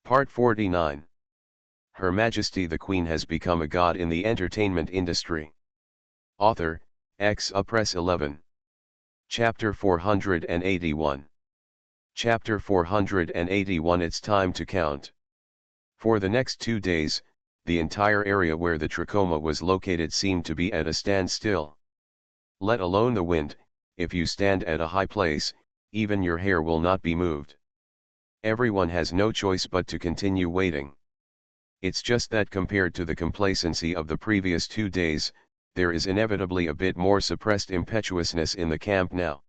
Part 49. Her Majesty the Queen has become a god in the entertainment industry. Author, Press 11. Chapter 481. Chapter 481. It's time to count. For the next 2 days, the entire area where the trachoma was located seemed to be at a standstill. Let alone the wind, if you stand at a high place, even your hair will not be moved. Everyone has no choice but to continue waiting. It's just that compared to the complacency of the previous 2 days, there is inevitably a bit more suppressed impetuousness in the camp now.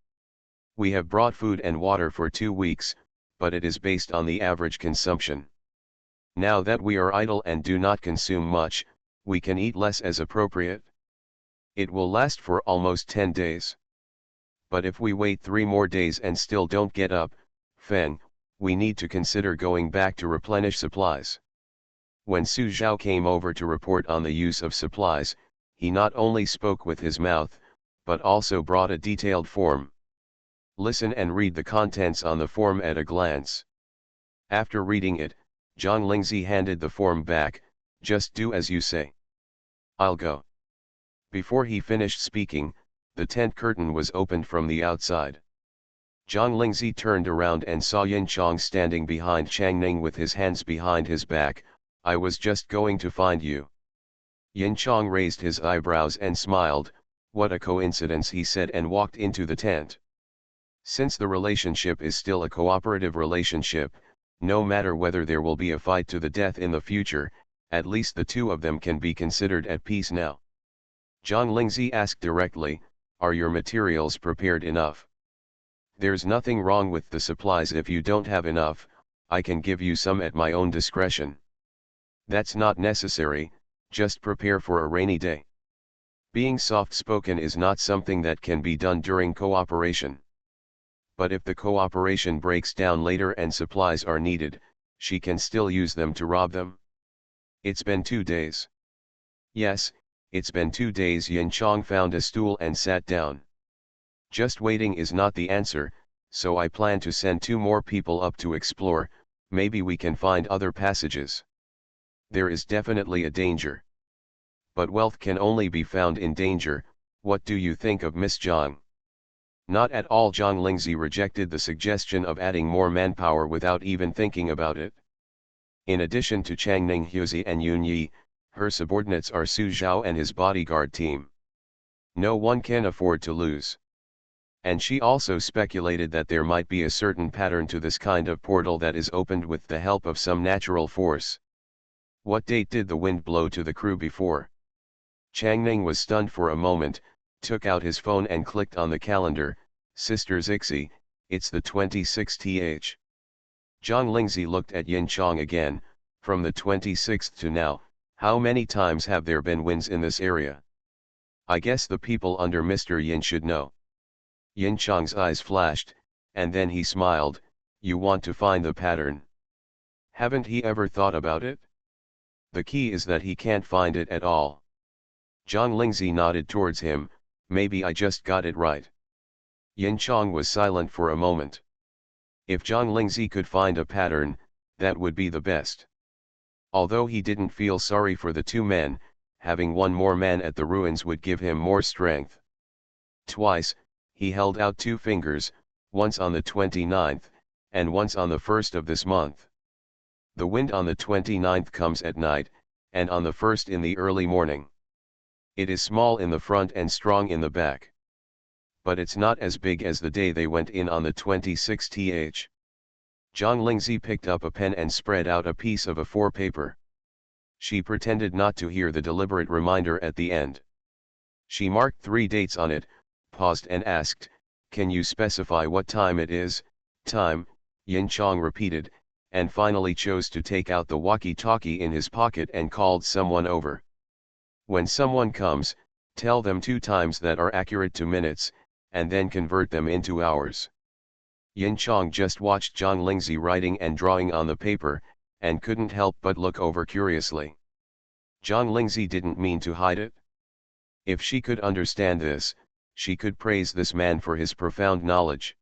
We have brought food and water for 2 weeks, but it is based on the average consumption. Now that we are idle and do not consume much, we can eat less as appropriate. It will last for almost 10 days. But if we wait 3 more days and still don't get up, Feng, we need to consider going back to replenish supplies. When Su Zhao came over to report on the use of supplies, he not only spoke with his mouth, but also brought a detailed form. Listen and read the contents on the form at a glance. After reading it, Zhang Lingzi handed the form back. Just do as you say. I'll go. Before he finished speaking, the tent curtain was opened from the outside. Zhang Lingzi turned around and saw Yin Chong standing behind Changning with his hands behind his back. I was just going to find you. Yin Chong raised his eyebrows and smiled. What a coincidence, he said, and walked into the tent. Since the relationship is still a cooperative relationship, no matter whether there will be a fight to the death in the future, at least the two of them can be considered at peace now. Zhang Lingzi asked directly, are your materials prepared enough? There's nothing wrong with the supplies. If you don't have enough, I can give you some at my own discretion. That's not necessary, just prepare for a rainy day. Being soft-spoken is not something that can be done during cooperation. But if the cooperation breaks down later and supplies are needed, she can still use them to rob them. It's been 2 days. Yes, it's been 2 days. Yin Chong found a stool and sat down. Just waiting is not the answer, so I plan to send 2 more people up to explore. Maybe we can find other passages. There is definitely a danger. But wealth can only be found in danger. What do you think of Miss Zhang? Not at all. Zhang Lingzi rejected the suggestion of adding more manpower without even thinking about it. In addition to Changning Huzi and Yun Yi, her subordinates are Su Zhao and his bodyguard team. No one can afford to lose. And she also speculated that there might be a certain pattern to this kind of portal that is opened with the help of some natural force. What date did the wind blow to the crew before? Changning was stunned for a moment, took out his phone and clicked on the calendar. Sister Zixi, it's the 26th. Zhang Lingzi looked at Yin Chong again. From the 26th to now, how many times have there been winds in this area? I guess the people under Mr. Yin should know. Yin Chong's eyes flashed, and then he smiled. You want to find the pattern? Haven't he ever thought about it? The key is that he can't find it at all. Zhang Lingzi nodded towards him. Maybe I just got it right. Yin Chong was silent for a moment. If Zhang Lingzi could find a pattern, that would be the best. Although he didn't feel sorry for the 2 men, having 1 more man at the ruins would give him more strength. Twice, he held out 2 fingers, once on the 29th, and once on the 1st of this month. The wind on the 29th comes at night, and on the 1st in the early morning. It is small in the front and strong in the back. But it's not as big as the day they went in on the 26th. Zhang Lingzi picked up a pen and spread out a piece of A4 paper. She pretended not to hear the deliberate reminder at the end. She marked 3 dates on it, paused and asked, can you specify what time it is? Time, Yin Chong repeated, and finally chose to take out the walkie-talkie in his pocket and called someone over. When someone comes, tell them 2 times that are accurate to minutes, and then convert them into hours. Yin Chong just watched Zhang Lingzi writing and drawing on the paper, and couldn't help but look over curiously. Zhang Lingzi didn't mean to hide it. If she could understand this, she could praise this man for his profound knowledge.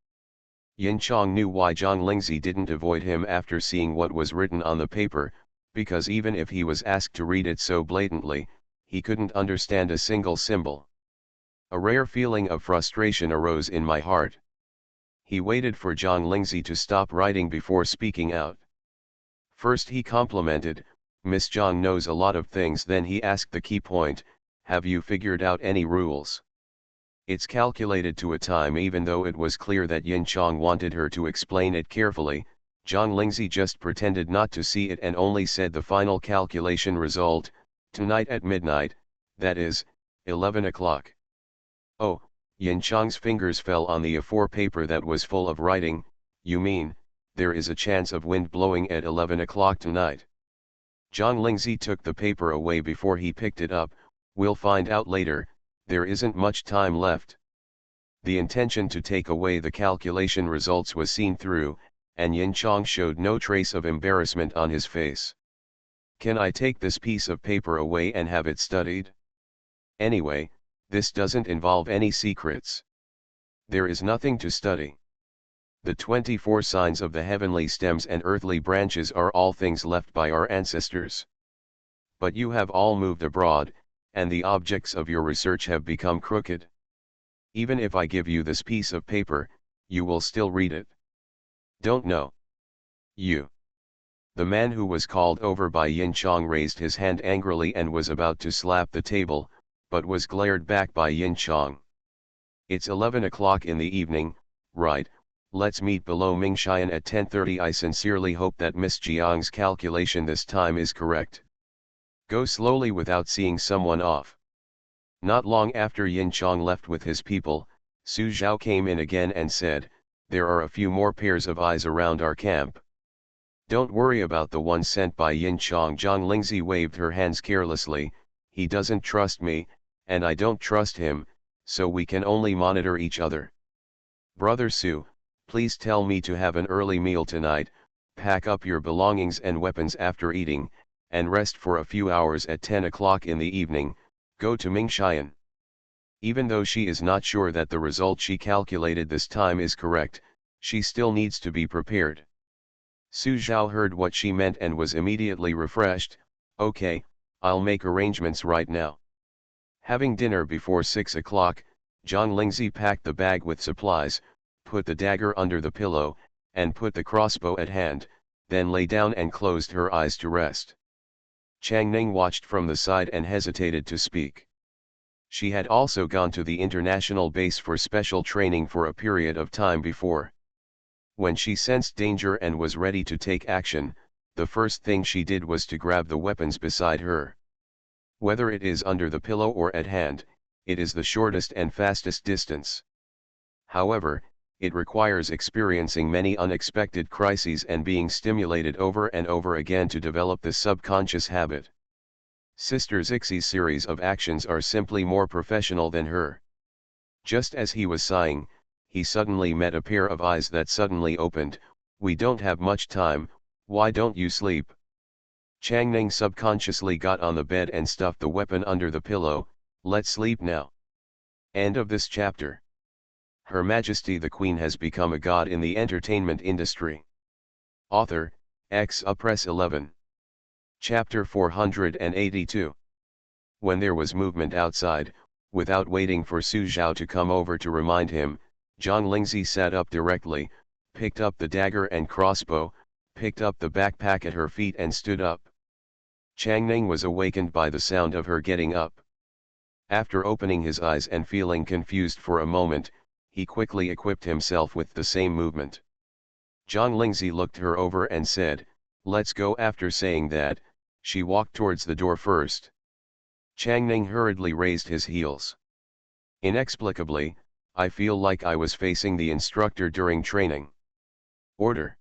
Yin Chong knew why Zhang Lingzi didn't avoid him after seeing what was written on the paper, because even if he was asked to read it so blatantly, he couldn't understand a single symbol. A rare feeling of frustration arose in my heart. He waited for Zhang Lingzi to stop writing before speaking out. First he complimented, "Miss Zhang knows a lot of things." Then he asked the key point, "Have you figured out any rules?" It's calculated to a time. Even though it was clear that Yin Chong wanted her to explain it carefully, Zhang Lingzi just pretended not to see it and only said the final calculation result, "Tonight at midnight, that is, 11 o'clock. Oh, Yin Chong's fingers fell on the A4 paper that was full of writing. "You mean, there is a chance of wind blowing at 11 o'clock tonight?" Zhang Lingzi took the paper away before he picked it up. "We'll find out later, there isn't much time left." The intention to take away the calculation results was seen through, and Yin Chong showed no trace of embarrassment on his face. "Can I take this piece of paper away and have it studied? Anyway, this doesn't involve any secrets. There is nothing to study. The 24 signs of the heavenly stems and earthly branches are all things left by our ancestors. But you have all moved abroad, and the objects of your research have become crooked. Even if I give you this piece of paper, you will still read it. Don't know. You." The man who was called over by Yin Chong raised his hand angrily and was about to slap the table, but was glared back by Yin Chong. "It's 11 o'clock in the evening, right? Let's meet below Mingxian at 10:30. I sincerely hope that Miss Jiang's calculation this time is correct. Go slowly without seeing someone off." Not long after Yin Chong left with his people, Su Zhao came in again and said, "There are a few more pairs of eyes around our camp. Don't worry about the one sent by Yin Chong." Zhang Lingzi waved her hands carelessly. "He doesn't trust me, and I don't trust him, so we can only monitor each other. Brother Su, please tell me to have an early meal tonight, pack up your belongings and weapons after eating, and rest for a few hours. At 10 o'clock in the evening, go to Mingxian." Even though she is not sure that the result she calculated this time is correct, she still needs to be prepared. Su Zhao heard what she meant and was immediately refreshed. "Okay, I'll make arrangements right now." Having dinner before 6 o'clock, Zhang Lingzi packed the bag with supplies, put the dagger under the pillow, and put the crossbow at hand, then lay down and closed her eyes to rest. Chang Ning watched from the side and hesitated to speak. She had also gone to the international base for special training for a period of time before. When she sensed danger and was ready to take action, the first thing she did was to grab the weapons beside her. Whether it is under the pillow or at hand, it is the shortest and fastest distance. However, it requires experiencing many unexpected crises and being stimulated over and over again to develop this subconscious habit. Sister Xixi's series of actions are simply more professional than her. Just as he was sighing, he suddenly met a pair of eyes that suddenly opened. "We don't have much time, why don't you sleep?" Chang Ning subconsciously got on the bed and stuffed the weapon under the pillow. "Let's sleep now." End of this chapter. Her Majesty the Queen has become a god in the entertainment industry. Author, Press 11. Chapter 482. When there was movement outside, without waiting for Su Zhao to come over to remind him, Zhang Lingzi sat up directly, picked up the dagger and crossbow, picked up the backpack at her feet and stood up. Chang Ning was awakened by the sound of her getting up. After opening his eyes and feeling confused for a moment, he quickly equipped himself with the same movement. Zhang Lingzi looked her over and said, "Let's go." After saying that, she walked towards the door first. Chang Ning hurriedly raised his heels. Inexplicably, I feel like I was facing the instructor during training. Order.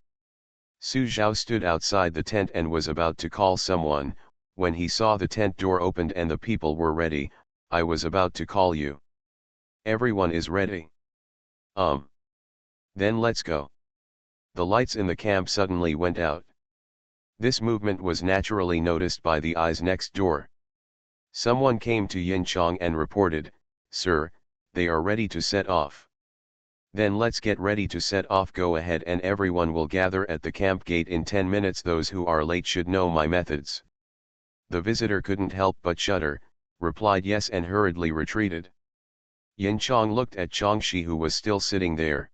Su Zhao stood outside the tent and was about to call someone. When he saw the tent door opened and the people were ready, "I was about to call you. Everyone is ready. Then let's go." The lights in the camp suddenly went out. This movement was naturally noticed by the eyes next door. Someone came to Yin Chong and reported, "Sir, they are ready to set off." Then let's get ready to set off. Go ahead and everyone will gather at the camp gate in 10 minutes. Those who are late should know my methods. The visitor couldn't help but shudder, replied yes and hurriedly retreated. Yin Chong looked at Chongshi, who was still sitting there.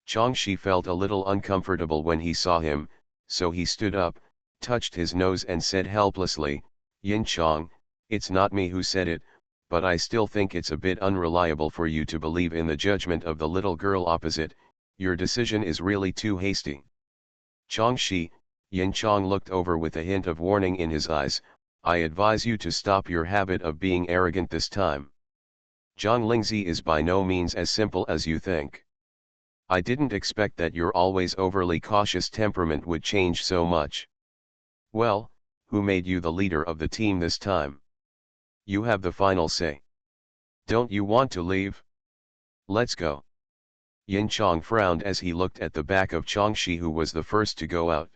Chongshi felt a little uncomfortable when he saw him, so he stood up, touched his nose and said helplessly, Yin Chong, it's not me who said it, but I still think it's a bit unreliable for you to believe in the judgment of the little girl opposite. Your decision is really too hasty. Chongshi, Yin Chong looked over with a hint of warning in his eyes, I advise you to stop your habit of being arrogant this time. Zhang Lingzi is by no means as simple as you think. I didn't expect that your always overly cautious temperament would change so much. Well, who made you the leader of the team this time? You have the final say. Don't you want to leave? Let's go. Yin Chong frowned as he looked at the back of Chongshi, who was the first to go out.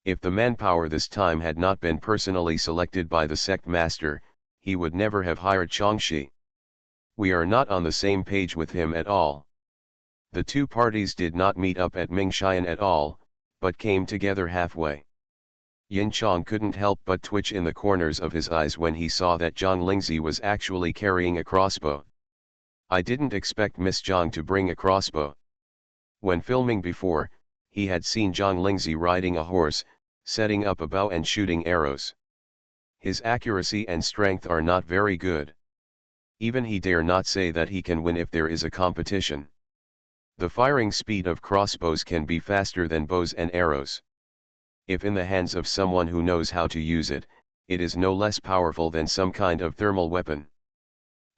If the manpower this time had not been personally selected by the sect master, he would never have hired Chongshi. We are not on the same page with him at all. The two parties did not meet up at Mingxian at all, but came together halfway. Yin Chong couldn't help but twitch in the corners of his eyes when he saw that Zhang Lingzi was actually carrying a crossbow. I didn't expect Miss Zhang to bring a crossbow. When filming before, he had seen Zhang Lingzi riding a horse, setting up a bow and shooting arrows. His accuracy and strength are not very good. Even he dare not say that he can win if there is a competition. The firing speed of crossbows can be faster than bows and arrows. If in the hands of someone who knows how to use it, it is no less powerful than some kind of thermal weapon.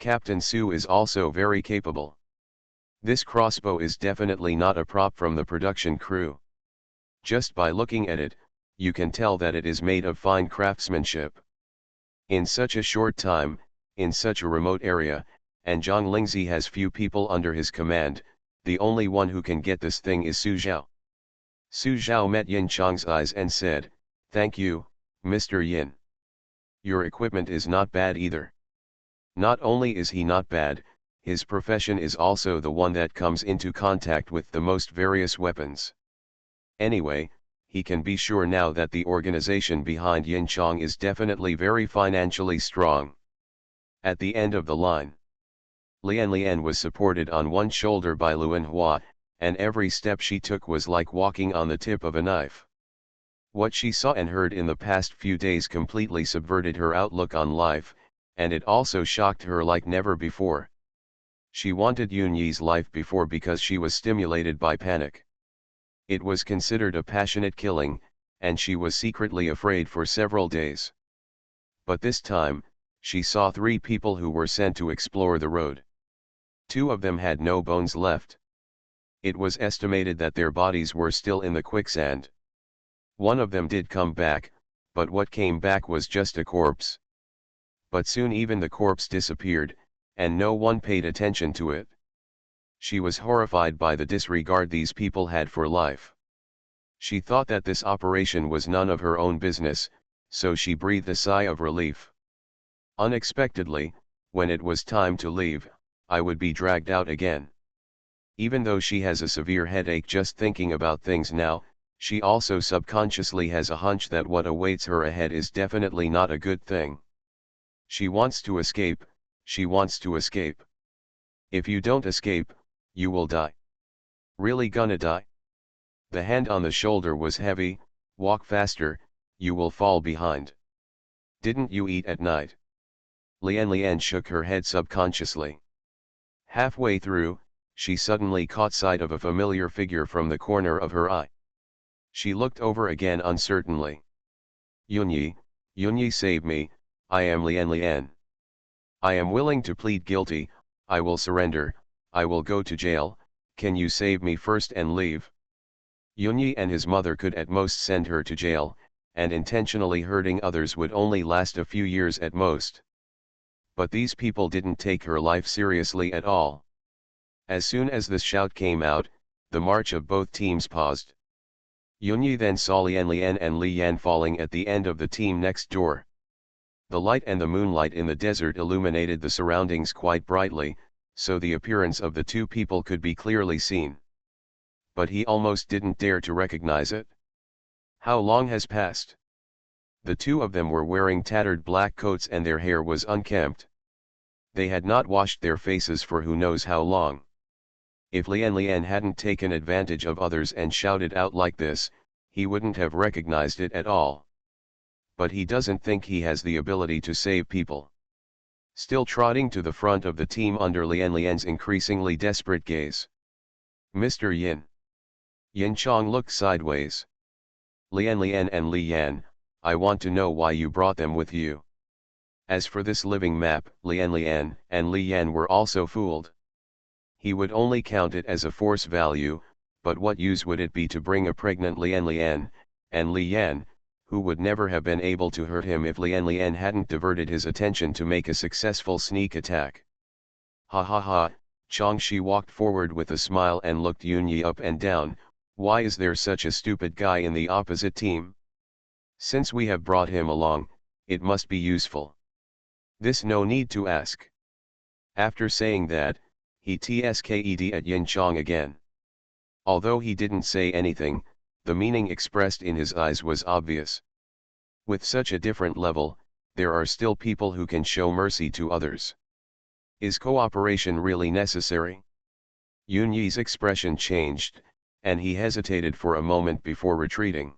Captain Su is also very capable. This crossbow is definitely not a prop from the production crew. Just by looking at it, you can tell that it is made of fine craftsmanship. In such a short time, in such a remote area, and Zhang Lingzi has few people under his command, the only one who can get this thing is Su Zhao. Su Zhao met Yin Chong's eyes and said, Thank you, Mr. Yin. Your equipment is not bad either. Not only is he not bad, his profession is also the one that comes into contact with the most various weapons. Anyway, he can be sure now that the organization behind Yin Chong is definitely very financially strong. At the end of the line, Lian was supported on one shoulder by Luan Hua, and every step she took was like walking on the tip of a knife. What she saw and heard in the past few days completely subverted her outlook on life, and it also shocked her like never before. She wanted Yunyi's life before because she was stimulated by panic. It was considered a passionate killing, and she was secretly afraid for several days. But this time, she saw 3 people who were sent to explore the road. 2 of them had no bones left. It was estimated that their bodies were still in the quicksand. One of them did come back, but what came back was just a corpse. But soon even the corpse disappeared, and no one paid attention to it. She was horrified by the disregard these people had for life. She thought that this operation was none of her own business, so she breathed a sigh of relief. Unexpectedly, when it was time to leave, I would be dragged out again. Even though she has a severe headache just thinking about things now, she also subconsciously has a hunch that what awaits her ahead is definitely not a good thing. She wants to escape, she wants to escape. If you don't escape, you will die. Really gonna die? The hand on the shoulder was heavy. Walk faster, you will fall behind. Didn't you eat at night? Lian shook her head subconsciously. Halfway through, she suddenly caught sight of a familiar figure from the corner of her eye. She looked over again uncertainly. Yunyi save me, I am Lian. I am willing to plead guilty, I will surrender, I will go to jail, can you save me first and leave? Yunyi and his mother could at most send her to jail, and intentionally hurting others would only last a few years at most. But these people didn't take her life seriously at all. As soon as the shout came out, the march of both teams paused. Yunyi then saw Lian and Li Yan falling at the end of the team next door. The light and the moonlight in the desert illuminated the surroundings quite brightly, so the appearance of the two people could be clearly seen. But he almost didn't dare to recognize it. How long has passed? The two of them were wearing tattered black coats and their hair was unkempt. They had not washed their faces for who knows how long. If Lian hadn't taken advantage of others and shouted out like this, he wouldn't have recognized it at all. But he doesn't think he has the ability to save people. Still trotting to the front of the team under Lian's increasingly desperate gaze. Mr. Yin. Yin Chong looked sideways. Lian and Li Yan, I want to know why you brought them with you. As for this living map, Lian and Li Yan were also fooled. He would only count it as a force value, but what use would it be to bring a pregnant Lian, and Li Yan, who would never have been able to hurt him if Lian hadn't diverted his attention to make a successful sneak attack. Ha ha ha, Changshi walked forward with a smile and looked Yunyi up and down. Why is there such a stupid guy in the opposite team? Since we have brought him along, it must be useful. This no need to ask. After saying that, he tsked at Yin Chong again. Although he didn't say anything, the meaning expressed in his eyes was obvious. With such a different level, there are still people who can show mercy to others. Is cooperation really necessary? Yun Yi's expression changed, and he hesitated for a moment before retreating.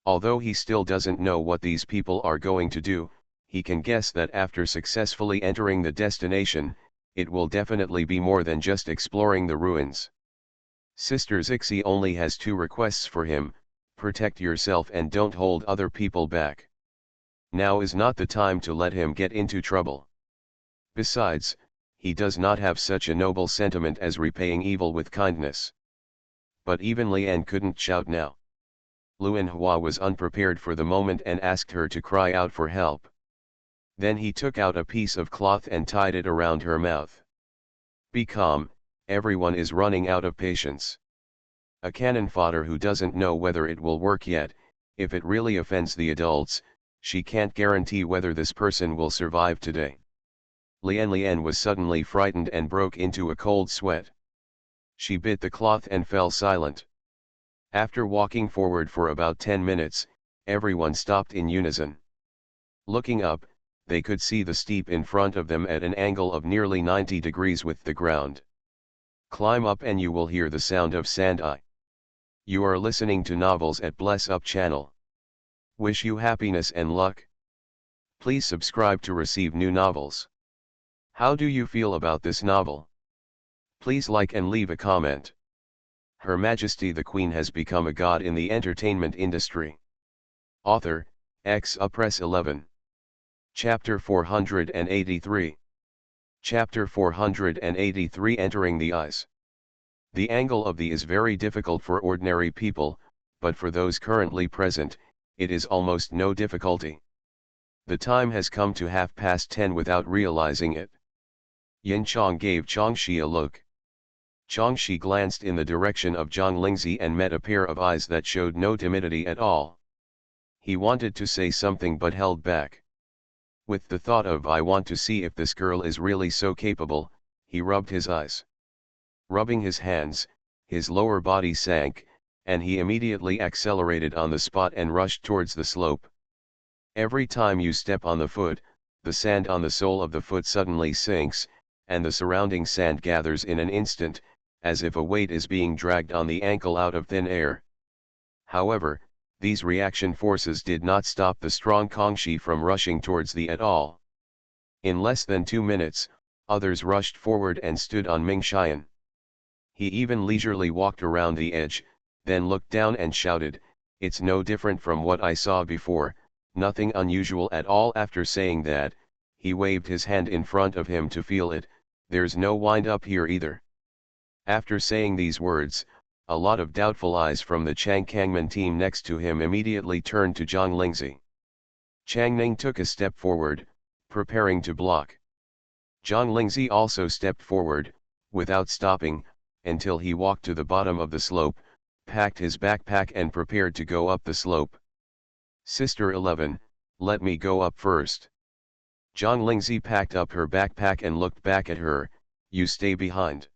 Although he still doesn't know what these people are going to do, he can guess that after successfully entering the destination, it will definitely be more than just exploring the ruins. Sister Zixi only has two requests for him: protect yourself and don't hold other people back. Now is not the time to let him get into trouble. Besides, he does not have such a noble sentiment as repaying evil with kindness. But even Lian couldn't shout now. Luan Hua was unprepared for the moment and asked her to cry out for help. Then he took out a piece of cloth and tied it around her mouth. Be calm, everyone is running out of patience. A cannon fodder who doesn't know whether it will work yet. If it really offends the adults, she can't guarantee whether this person will survive today. Lian was suddenly frightened and broke into a cold sweat. She bit the cloth and fell silent. After walking forward for about 10 minutes, everyone stopped in unison. Looking up, they could see the steep in front of them at an angle of nearly 90 degrees with the ground. Climb up and you will hear the sound of sand. You are listening to novels at Bless Up channel. Wish you happiness and luck. Please subscribe to receive new novels. How do you feel about this novel? Please like and leave a comment. Her Majesty the Queen has become a god in the entertainment industry. Author, Press 11. Chapter 483. Chapter 483 Entering the Eyes. The angle of the is very difficult for ordinary people, but for those currently present, it is almost no difficulty. The time has come to 10:30 without realizing it. Yin Chong gave Changshi a look. Changshi glanced in the direction of Zhang Lingzi and met a pair of eyes that showed no timidity at all. He wanted to say something but held back. With the thought of I want to see if this girl is really so capable, he rubbed his eyes. Rubbing his hands, his lower body sank, and he immediately accelerated on the spot and rushed towards the slope. Every time you step on the foot, the sand on the sole of the foot suddenly sinks, and the surrounding sand gathers in an instant, as if a weight is being dragged on the ankle out of thin air. However, these reaction forces did not stop the strong Kangxi from rushing towards the at all. In less than 2 minutes, others rushed forward and stood on Ming Xian. He even leisurely walked around the edge, then looked down and shouted, "It's no different from what I saw before, nothing unusual at all." After saying that, he waved his hand in front of him to feel it. "There's no wind up here either." After saying these words, a lot of doubtful eyes from the Chang Kangman team next to him immediately turned to Zhang Lingzi. Chang Ning took a step forward, preparing to block. Zhang Lingzi also stepped forward, without stopping, until he walked to the bottom of the slope, packed his backpack and prepared to go up the slope. "Sister 11, let me go up first." Zhang Lingzi packed up her backpack and looked back at her, you stay behind.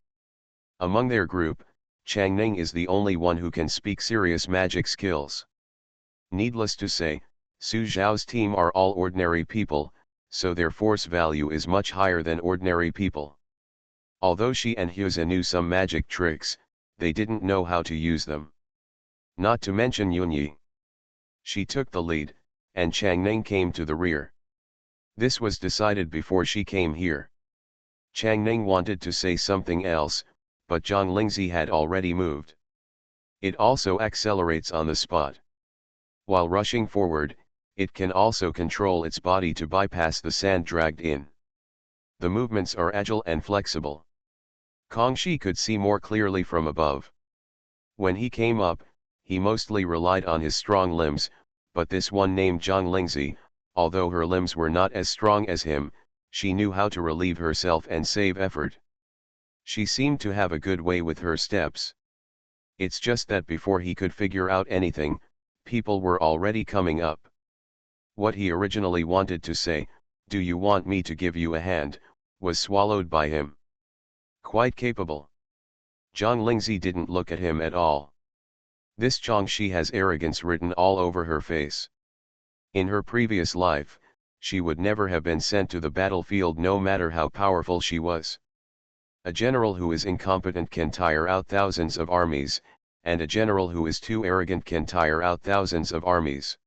Among their group, Changning is the only one who can speak serious magic skills. Needless to say, Su Zhao's team are all ordinary people, so their force value is much higher than ordinary people. Although she and Hyuza knew some magic tricks, they didn't know how to use them. Not to mention Yunyi. She took the lead, and Changning came to the rear. This was decided before she came here. Changning wanted to say something else, but Zhang Lingzi had already moved. It also accelerates on the spot. While rushing forward, it can also control its body to bypass the sand dragged in. The movements are agile and flexible. Kangxi could see more clearly from above. When he came up, he mostly relied on his strong limbs, but this one named Zhang Lingzi, although her limbs were not as strong as him, she knew how to relieve herself and save effort. She seemed to have a good way with her steps. It's just that before he could figure out anything, people were already coming up. What he originally wanted to say, "Do you want me to give you a hand?" was swallowed by him. Quite capable. Zhang Lingzi didn't look at him at all. This Changxi has arrogance written all over her face. In her previous life, she would never have been sent to the battlefield no matter how powerful she was. A general who is incompetent can tire out thousands of armies, and a general who is too arrogant can tire out thousands of armies.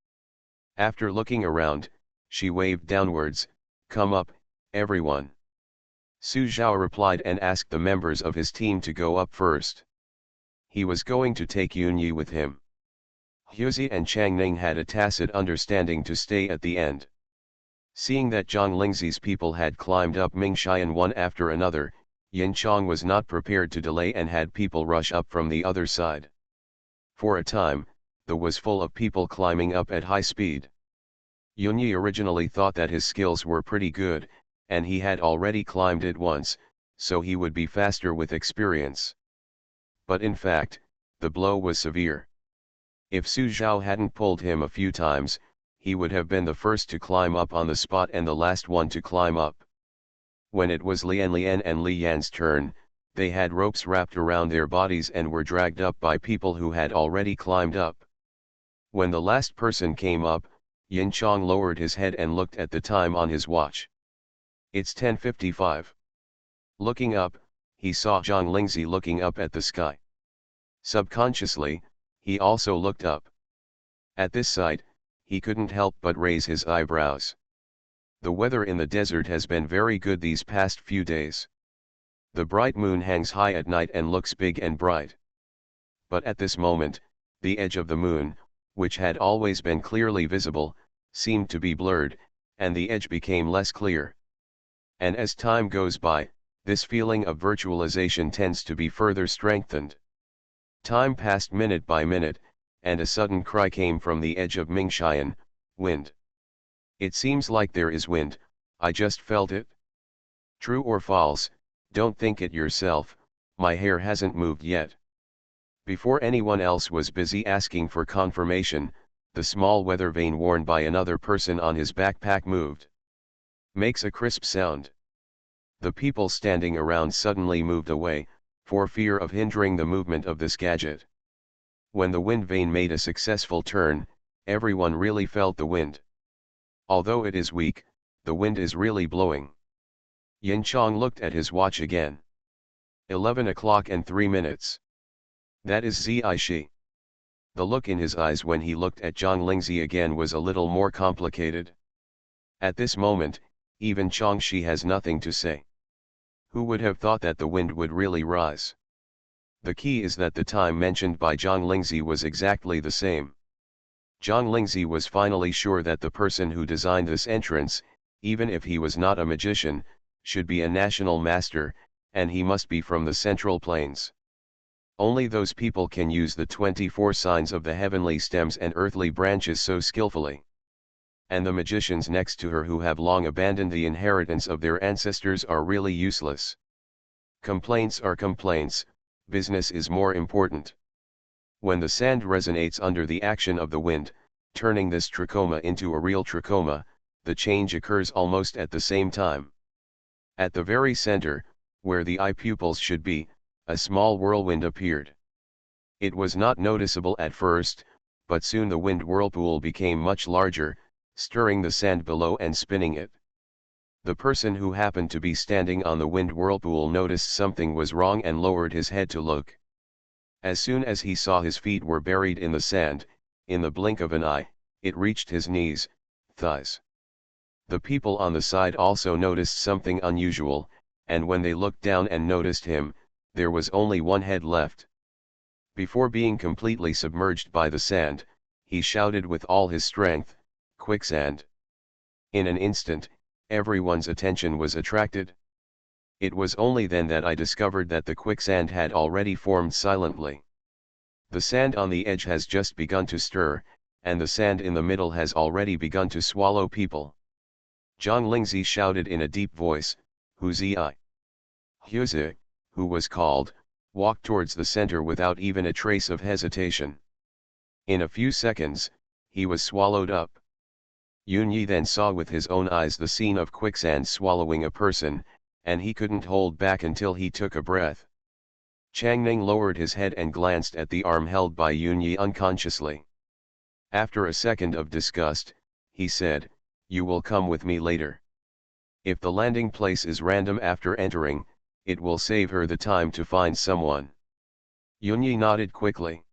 After looking around, she waved downwards, "Come up, everyone." Su Zhao replied and asked the members of his team to go up first. He was going to take Yunyi with him. Huzi and Changning had a tacit understanding to stay at the end. Seeing that Zhang Lingzi's people had climbed up Mingxian one after another, Yin Chong was not prepared to delay and had people rush up from the other side. For a time, the was full of people climbing up at high speed. Yunyi originally thought that his skills were pretty good, and he had already climbed it once, so he would be faster with experience. But in fact, the blow was severe. If Su Zhao hadn't pulled him a few times, he would have been the first to climb up on the spot and the last one to climb up. When it was Lian and Li Yan's turn, they had ropes wrapped around their bodies and were dragged up by people who had already climbed up. When the last person came up, Yin Chong lowered his head and looked at the time on his watch. It's 10:55. Looking up, he saw Zhang Lingzi looking up at the sky. Subconsciously, he also looked up. At this sight, he couldn't help but raise his eyebrows. The weather in the desert has been very good these past few days. The bright moon hangs high at night and looks big and bright. But at this moment, the edge of the moon, which had always been clearly visible, seemed to be blurred, and the edge became less clear. And as time goes by, this feeling of virtualization tends to be further strengthened. Time passed minute by minute, and a sudden cry came from the edge of Mingxian, "Wind. It seems like there is wind, I just felt it." True or false, don't think it yourself, my hair hasn't moved yet. Before anyone else was busy asking for confirmation, the small weather vane worn by another person on his backpack moved. Makes a crisp sound. The people standing around suddenly moved away, for fear of hindering the movement of this gadget. When the wind vane made a successful turn, everyone really felt the wind. Although it is weak, the wind is really blowing. Yin Chong looked at his watch again. 11 o'clock and 3 minutes. That is Zishi. The look in his eyes when he looked at Zhang Lingzi again was a little more complicated. At this moment, even Changxi has nothing to say. Who would have thought that the wind would really rise? The key is that the time mentioned by Zhang Lingzi was exactly the same. Zhang Lingzi was finally sure that the person who designed this entrance, even if he was not a magician, should be a national master, and he must be from the Central Plains. Only those people can use the 24 signs of the heavenly stems and earthly branches so skillfully. And the magicians next to her who have long abandoned the inheritance of their ancestors are really useless. Complaints are complaints, business is more important. When the sand resonates under the action of the wind, turning this trachoma into a real trachoma, the change occurs almost at the same time. At the very center, where the eye pupils should be, a small whirlwind appeared. It was not noticeable at first, but soon the wind whirlpool became much larger, stirring the sand below and spinning it. The person who happened to be standing on the wind whirlpool noticed something was wrong and lowered his head to look. As soon as he saw his feet were buried in the sand, in the blink of an eye, it reached his knees, thighs. The people on the side also noticed something unusual, and when they looked down and noticed him, there was only one head left. Before being completely submerged by the sand, he shouted with all his strength, "Quicksand!" In an instant, everyone's attention was attracted. It was only then that I discovered that the quicksand had already formed silently. The sand on the edge has just begun to stir, and the sand in the middle has already begun to swallow people. Zhang Lingzi shouted in a deep voice, "Huzi!" Huzi, who was called, walked towards the center without even a trace of hesitation. In a few seconds, he was swallowed up. Yunyi then saw with his own eyes the scene of quicksand swallowing a person, and he couldn't hold back until he took a breath. Changning lowered his head and glanced at the arm held by Yunyi unconsciously. After a second of disgust, he said, "You will come with me later. If the landing place is random after entering, it will save her the time to find someone." Yunyi nodded quickly.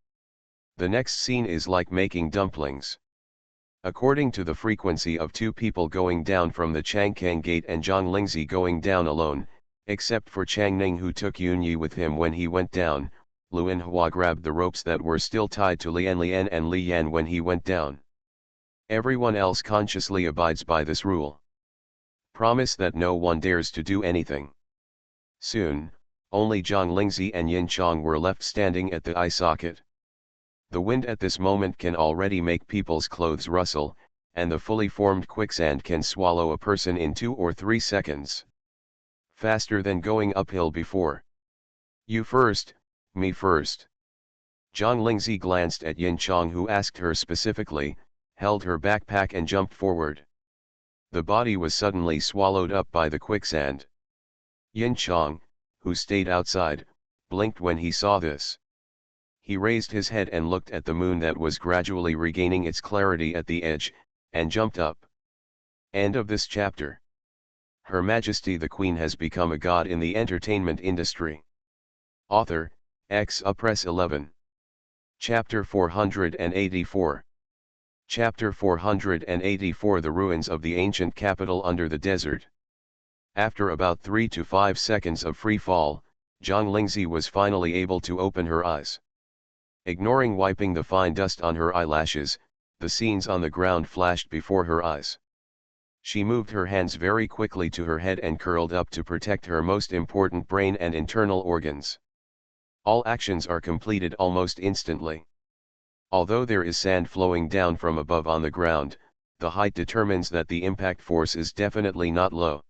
The next scene is like making dumplings. According to the frequency of two people going down from the Changkang gate and Zhang Lingzi going down alone, except for Changning who took Yunyi with him when he went down, Luan Hua grabbed the ropes that were still tied to Lian and Li Yan when he went down. Everyone else consciously abides by this rule. Promise that no one dares to do anything. Soon, only Zhang Lingzi and Yin Chong were left standing at the eye socket. The wind at this moment can already make people's clothes rustle, and the fully formed quicksand can swallow a person in 2 or 3 seconds. Faster than going uphill before. "You first, me first." Zhang Lingzi glanced at Yin Chong who asked her specifically, held her backpack and jumped forward. The body was suddenly swallowed up by the quicksand. Yin Chong, who stayed outside, blinked when he saw this. He raised his head and looked at the moon that was gradually regaining its clarity at the edge, and jumped up. End of this chapter. Her Majesty the Queen has become a god in the entertainment industry. Author, Press 11. Chapter 484. Chapter 484 The Ruins of the Ancient Capital Under the Desert. After about 3 to 5 seconds of free fall, Zhang Lingzi was finally able to open her eyes. Ignoring wiping the fine dust on her eyelashes, the scenes on the ground flashed before her eyes. She moved her hands very quickly to her head and curled up to protect her most important brain and internal organs. All actions are completed almost instantly. Although there is sand flowing down from above on the ground, the height determines that the impact force is definitely not low.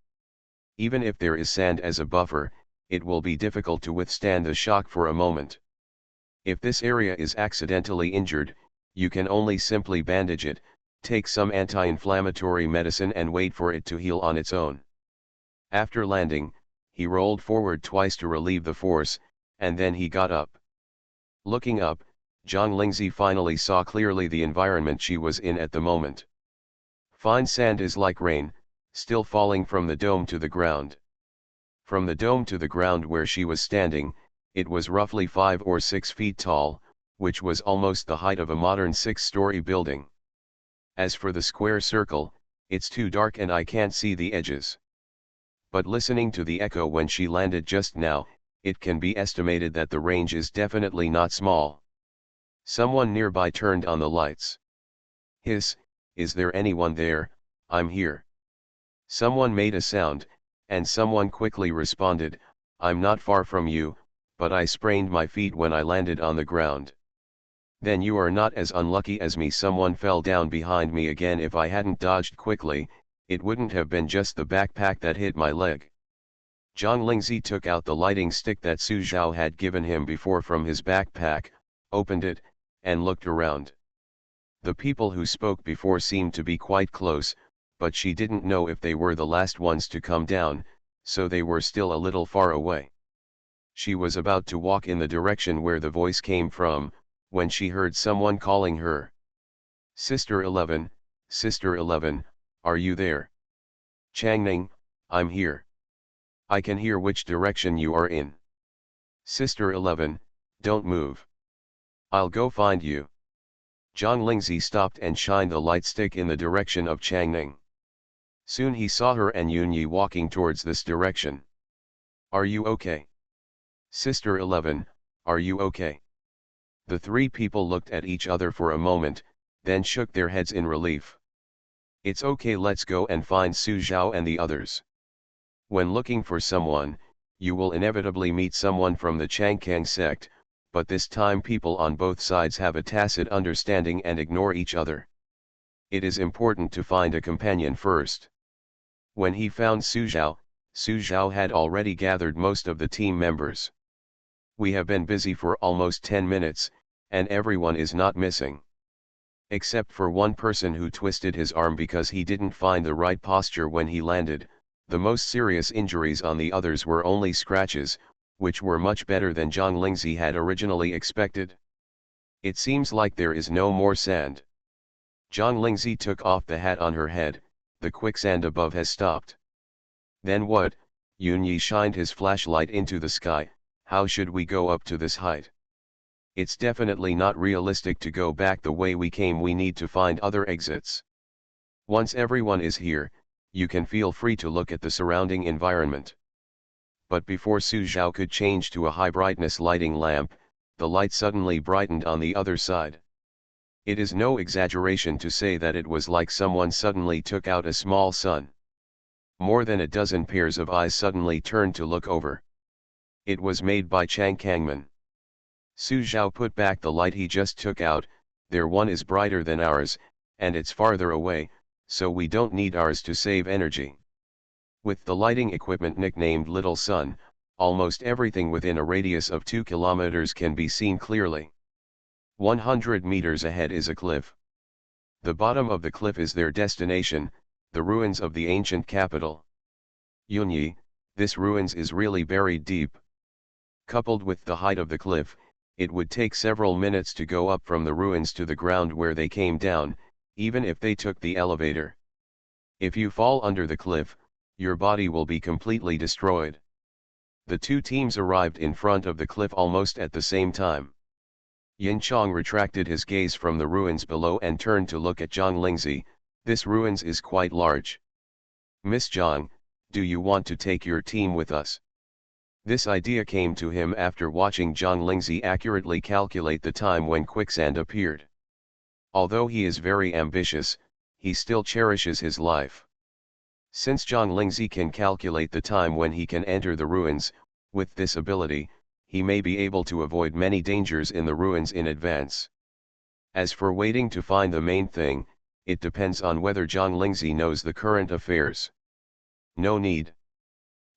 Even if there is sand as a buffer, it will be difficult to withstand the shock for a moment. If this area is accidentally injured, you can only simply bandage it, take some anti-inflammatory medicine and wait for it to heal on its own. After landing, he rolled forward twice to relieve the force, and then he got up. Looking up, Zhang Lingzi finally saw clearly the environment she was in at the moment. Fine sand is like rain, still falling from the dome to the ground. From the dome to the ground where she was standing, it was roughly 5 or 6 feet tall, which was almost the height of a modern 6-story building. As for the square circle, it's too dark and I can't see the edges. But listening to the echo when she landed just now, it can be estimated that the range is definitely not small. Someone nearby turned on the lights. "Hiss, is there anyone there? I'm here." Someone made a sound, and someone quickly responded, "I'm not far from you, but I sprained my feet when I landed on the ground." "Then you are not as unlucky as me. Someone fell down behind me again. If I hadn't dodged quickly, it wouldn't have been just the backpack that hit my leg." Zhang Lingzi took out the lighting stick that Su Zhao had given him before from his backpack, opened it, and looked around. The people who spoke before seemed to be quite close, but she didn't know if they were the last ones to come down, so they were still a little far away. She was about to walk in the direction where the voice came from, when she heard someone calling her. Sister 11, Sister 11, are you there? Changning, I'm here. I can hear which direction you are in. Sister 11, don't move. I'll go find you. Zhang Lingzi stopped and shined the light stick in the direction of Changning. Soon he saw her and Yunyi walking towards this direction. Are you okay? Sister 11, are you okay? The three people looked at each other for a moment, then shook their heads in relief. It's okay, let's go and find Su Zhao and the others. When looking for someone, you will inevitably meet someone from the Changkang sect, but this time people on both sides have a tacit understanding and ignore each other. It is important to find a companion first. When he found Su Zhao had already gathered most of the team members. We have been busy for almost 10 minutes, and everyone is not missing. Except for one person who twisted his arm because he didn't find the right posture when he landed. The most serious injuries on the others were only scratches, which were much better than Zhang Lingzi had originally expected. It seems like there is no more sand. Zhang Lingzi took off the hat on her head, the quicksand above has stopped. Then what? Yunyi shined his flashlight into the sky. How should we go up to this height? It's definitely not realistic to go back the way we came, we need to find other exits. Once everyone is here, you can feel free to look at the surrounding environment. But before Su Zhao could change to a high brightness lighting lamp, the light suddenly brightened on the other side. It is no exaggeration to say that it was like someone suddenly took out a small sun. More than a dozen pairs of eyes suddenly turned to look over. It was made by Chang Kangman. Su Zhao put back the light he just took out. Their one is brighter than ours, and it's farther away, so we don't need ours to save energy. With the lighting equipment nicknamed Little Sun, almost everything within a radius of 2 kilometers can be seen clearly. 100 meters ahead is a cliff. The bottom of the cliff is their destination, the ruins of the ancient capital. Yunyi, this ruins is really buried deep. Coupled with the height of the cliff, it would take several minutes to go up from the ruins to the ground where they came down, even if they took the elevator. If you fall under the cliff, your body will be completely destroyed. The two teams arrived in front of the cliff almost at the same time. Yin Chong retracted his gaze from the ruins below and turned to look at Zhang Lingzi. This ruins is quite large. Miss Zhang, do you want to take your team with us? This idea came to him after watching Zhang Lingzi accurately calculate the time when quicksand appeared. Although he is very ambitious, he still cherishes his life. Since Zhang Lingzi can calculate the time when he can enter the ruins, with this ability, he may be able to avoid many dangers in the ruins in advance. As for waiting to find the main thing, it depends on whether Zhang Lingzi knows the current affairs. No need.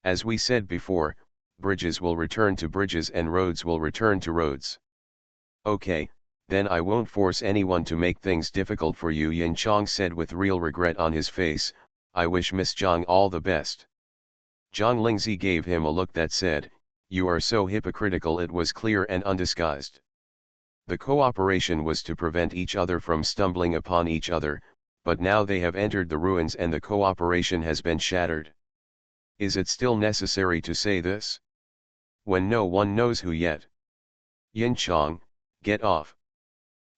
As we said before, bridges will return to bridges and roads will return to roads. Okay, then I won't force anyone to make things difficult for you, Yin Chong said with real regret on his face. I wish Miss Zhang all the best. Zhang Lingzi gave him a look that said, you are so hypocritical, it was clear and undisguised. The cooperation was to prevent each other from stumbling upon each other, but now they have entered the ruins and the cooperation has been shattered. Is it still necessary to say this? When no one knows who yet? Yin Chong, get off.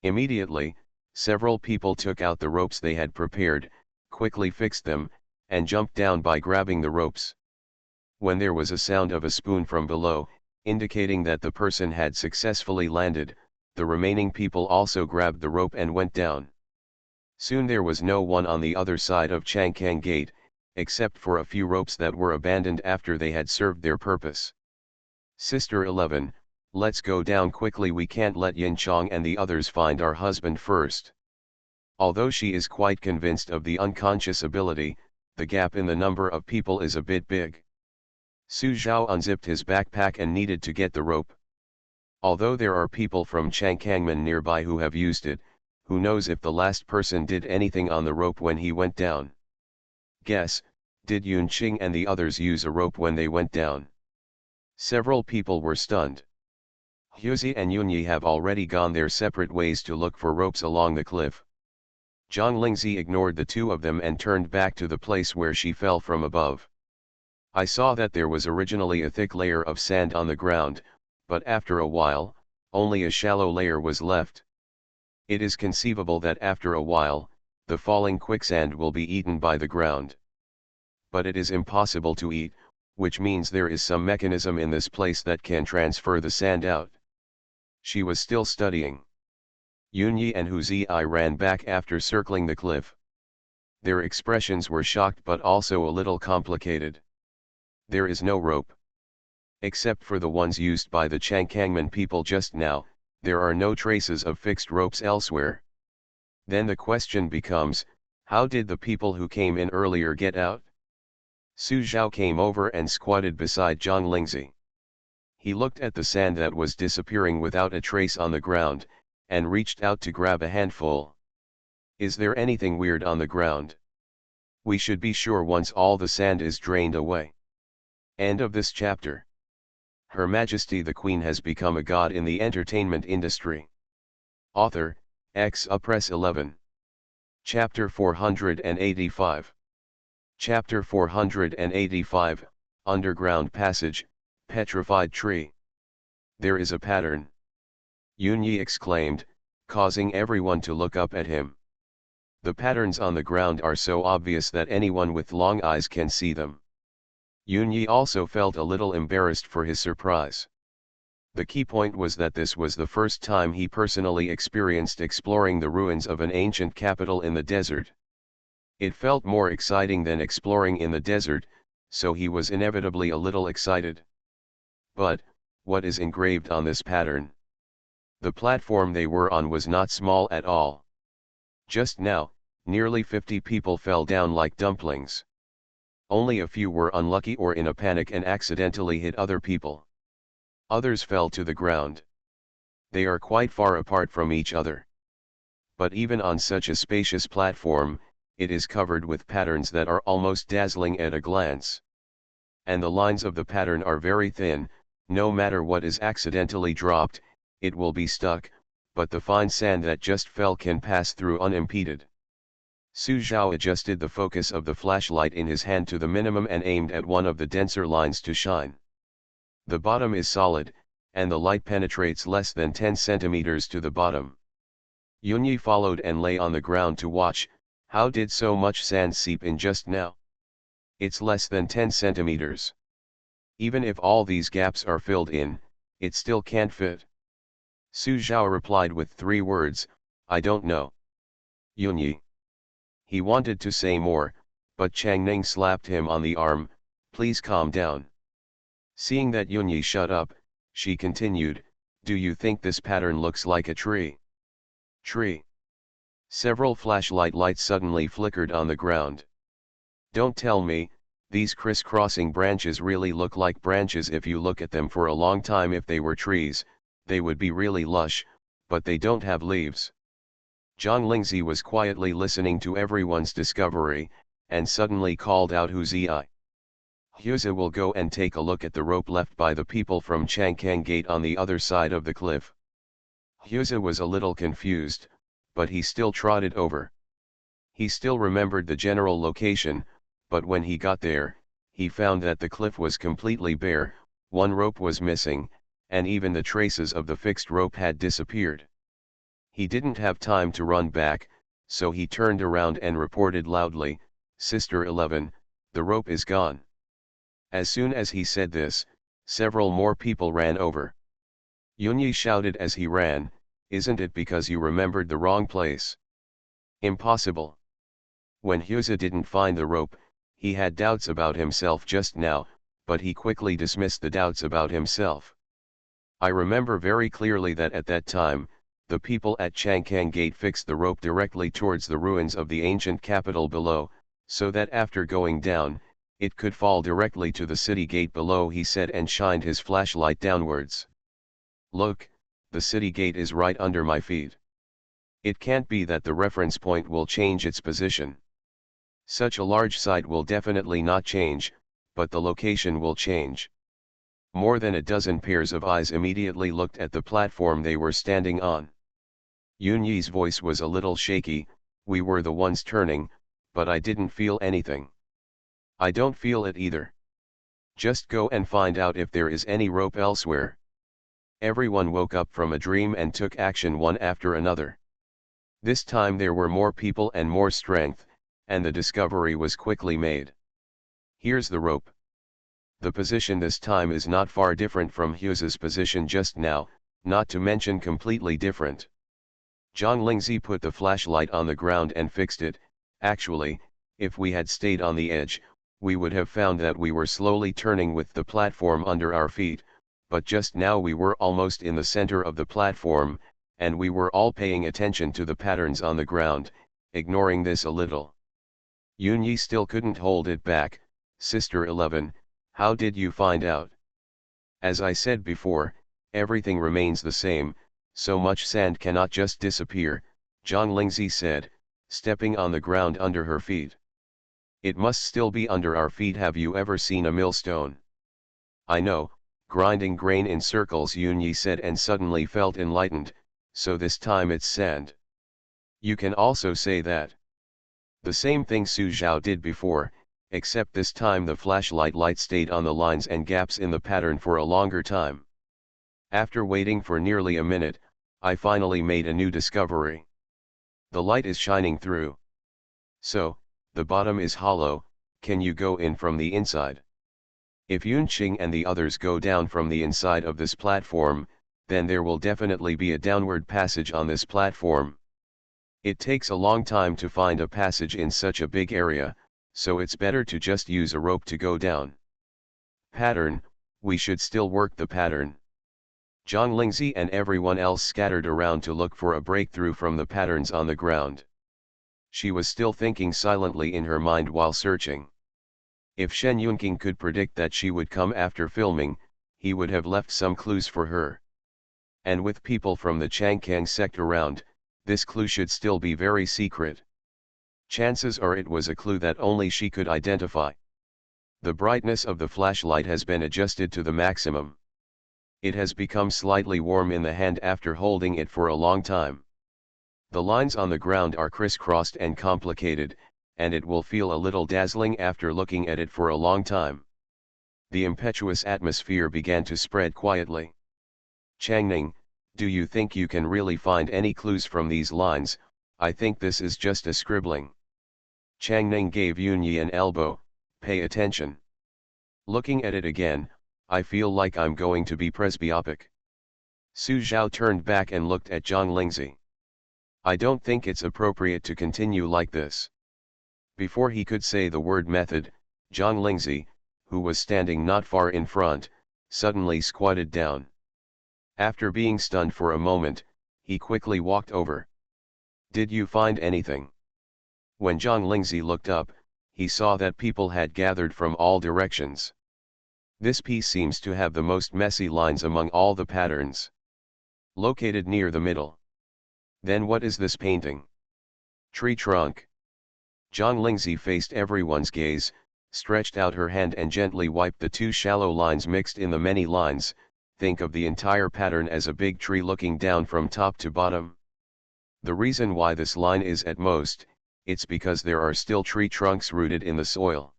Immediately, several people took out the ropes they had prepared, quickly fixed them, and jumped down by grabbing the ropes. When there was a sound of a spoon from below, indicating that the person had successfully landed, the remaining people also grabbed the rope and went down. Soon there was no one on the other side of Changkang Gate, except for a few ropes that were abandoned after they had served their purpose. Sister 11, let's go down quickly, we can't let Yin Chong and the others find our husband first. Although she is quite convinced of the unconscious ability, the gap in the number of people is a bit big. Su Zhao unzipped his backpack and needed to get the rope. Although there are people from Changkangmen nearby who have used it, who knows if the last person did anything on the rope when he went down. Guess, Did Yunqing and the others use a rope when they went down? Several people were stunned. Huzi and Yunyi have already gone their separate ways to look for ropes along the cliff. Zhang Lingzi ignored the two of them and turned back to the place where she fell from above. I saw that there was originally a thick layer of sand on the ground, but after a while, only a shallow layer was left. It is conceivable that after a while, the falling quicksand will be eaten by the ground. But it is impossible to eat, which means there is some mechanism in this place that can transfer the sand out. She was still studying. Yunyi and Huzi ran back after circling the cliff. Their expressions were shocked but also a little complicated. There is no rope. Except for the ones used by the Changkangmen people just now, there are no traces of fixed ropes elsewhere. Then the question becomes, how did the people who came in earlier get out? Su Zhao came over and squatted beside Zhang Lingzi. He looked at the sand that was disappearing without a trace on the ground, and reached out to grab a handful. Is there anything weird on the ground? We should be sure once all the sand is drained away. End of this chapter. Her Majesty the Queen has become a god in the entertainment industry. Author, Press 11. Chapter 485. Chapter 485, Underground Passage, Petrified Tree. There is a pattern. Yunyi exclaimed, causing everyone to look up at him. The patterns on the ground are so obvious that anyone with long eyes can see them. Yunyi also felt a little embarrassed for his surprise. The key point was that this was the first time he personally experienced exploring the ruins of an ancient capital in the desert. It felt more exciting than exploring in the desert, so he was inevitably a little excited. But, what is engraved on this pattern? The platform they were on was not small at all. Just now, nearly 50 people fell down like dumplings. Only a few were unlucky or in a panic and accidentally hit other people. Others fell to the ground. They are quite far apart from each other. But even on such a spacious platform, it is covered with patterns that are almost dazzling at a glance. And the lines of the pattern are very thin, no matter what is accidentally dropped, it will be stuck, but the fine sand that just fell can pass through unimpeded. Su Zhao adjusted the focus of the flashlight in his hand to the minimum and aimed at one of the denser lines to shine. The bottom is solid, and the light penetrates less than 10 centimeters to the bottom. Yunyi followed and lay on the ground to watch. How did so much sand seep in just now? It's less than 10 centimeters. Even if all these gaps are filled in, it still can't fit. Su Zhao replied with 3 words, I don't know. Yunyi. He wanted to say more, but Chang Ning slapped him on the arm, please calm down. Seeing that Yunyi shut up, she continued, do you think this pattern looks like a tree? Tree. Several flashlight lights suddenly flickered on the ground. Don't tell me, these crisscrossing branches really look like branches. If you look at them for a long time, if they were trees, they would be really lush, but they don't have leaves. Zhang Lingzi was quietly listening to everyone's discovery, and suddenly called out Huzi. Huzi will go and take a look at the rope left by the people from Changkang Gate on the other side of the cliff. Huzi was a little confused, but he still trotted over. He still remembered the general location, but when he got there, he found that the cliff was completely bare, one rope was missing, and even the traces of the fixed rope had disappeared. He didn't have time to run back, so he turned around and reported loudly, Sister 11, the rope is gone. As soon as he said this, several more people ran over. Yunyi shouted as he ran, isn't it because you remembered the wrong place? Impossible. When Huzi didn't find the rope, he had doubts about himself just now, but he quickly dismissed the doubts about himself. I remember very clearly that at that time, the people at Changkang Gate fixed the rope directly towards the ruins of the ancient capital below, so that after going down, it could fall directly to the city gate below, he said, and shined his flashlight downwards. Look, the city gate is right under my feet. It can't be that the reference point will change its position. Such a large site will definitely not change, but the location will change. More than a dozen pairs of eyes immediately looked at the platform they were standing on. Yunyi's voice was a little shaky. We were the ones turning, but I didn't feel anything. I don't feel it either. Just go and find out if there is any rope elsewhere. Everyone woke up from a dream and took action one after another. This time there were more people and more strength, and the discovery was quickly made. Here's the rope. The position this time is not far different from Hughes's position just now, not to mention completely different. Zhang Lingzi put the flashlight on the ground and fixed it. Actually, if we had stayed on the edge, we would have found that we were slowly turning with the platform under our feet, but just now we were almost in the center of the platform, and we were all paying attention to the patterns on the ground, ignoring this a little. Yunyi still couldn't hold it back. Sister 11, how did you find out? As I said before, everything remains the same, so much sand cannot just disappear, Zhang Lingzi said, stepping on the ground under her feet. It must still be under our feet. Have you ever seen a millstone? I know, grinding grain in circles, Yunyi said, and suddenly felt enlightened. So this time it's sand. You can also say that. The same thing Su Zhao did before, except this time the flashlight light stayed on the lines and gaps in the pattern for a longer time. After waiting for nearly a minute, I finally made a new discovery. The light is shining through. So, the bottom is hollow. Can you go in from the inside? If Yunqing and the others go down from the inside of this platform, then there will definitely be a downward passage on this platform. It takes a long time to find a passage in such a big area, so it's better to just use a rope to go down. Pattern, we should still work the pattern. Zhang Lingzi and everyone else scattered around to look for a breakthrough from the patterns on the ground. She was still thinking silently in her mind while searching. If Shen Yunqing could predict that she would come after filming, he would have left some clues for her. And with people from the Changkang sect around, this clue should still be very secret. Chances are it was a clue that only she could identify. The brightness of the flashlight has been adjusted to the maximum. It has become slightly warm in the hand after holding it for a long time. The lines on the ground are crisscrossed and complicated, and it will feel a little dazzling after looking at it for a long time. The impetuous atmosphere began to spread quietly. Changning, do you think you can really find any clues from these lines? I think this is just a scribbling. Changning gave Yunyi an elbow. Pay attention. Looking at it again, I feel like I'm going to be presbyopic. Su Zhao turned back and looked at Zhang Lingzi. I don't think it's appropriate to continue like this. Before he could say the word method, Zhang Lingzi, who was standing not far in front, suddenly squatted down. After being stunned for a moment, he quickly walked over. Did you find anything? When Zhang Lingzi looked up, he saw that people had gathered from all directions. This piece seems to have the most messy lines among all the patterns. Located near the middle. Then what is this painting? Tree trunk. Zhang Lingzi faced everyone's gaze, stretched out her hand and gently wiped the two shallow lines mixed in the many lines. Think of the entire pattern as a big tree looking down from top to bottom. The reason why this line is at most, it's because there are still tree trunks rooted in the soil.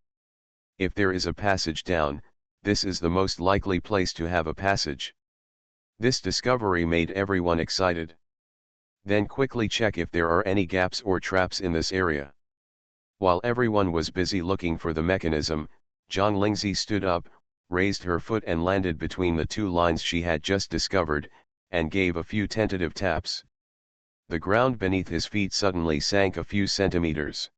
If there is a passage down, this is the most likely place to have a passage. This discovery made everyone excited. Then quickly check if there are any gaps or traps in this area. While everyone was busy looking for the mechanism, Zhang Lingzi stood up, raised her foot and landed between the two lines she had just discovered, and gave a few tentative taps. The ground beneath his feet suddenly sank a few centimeters.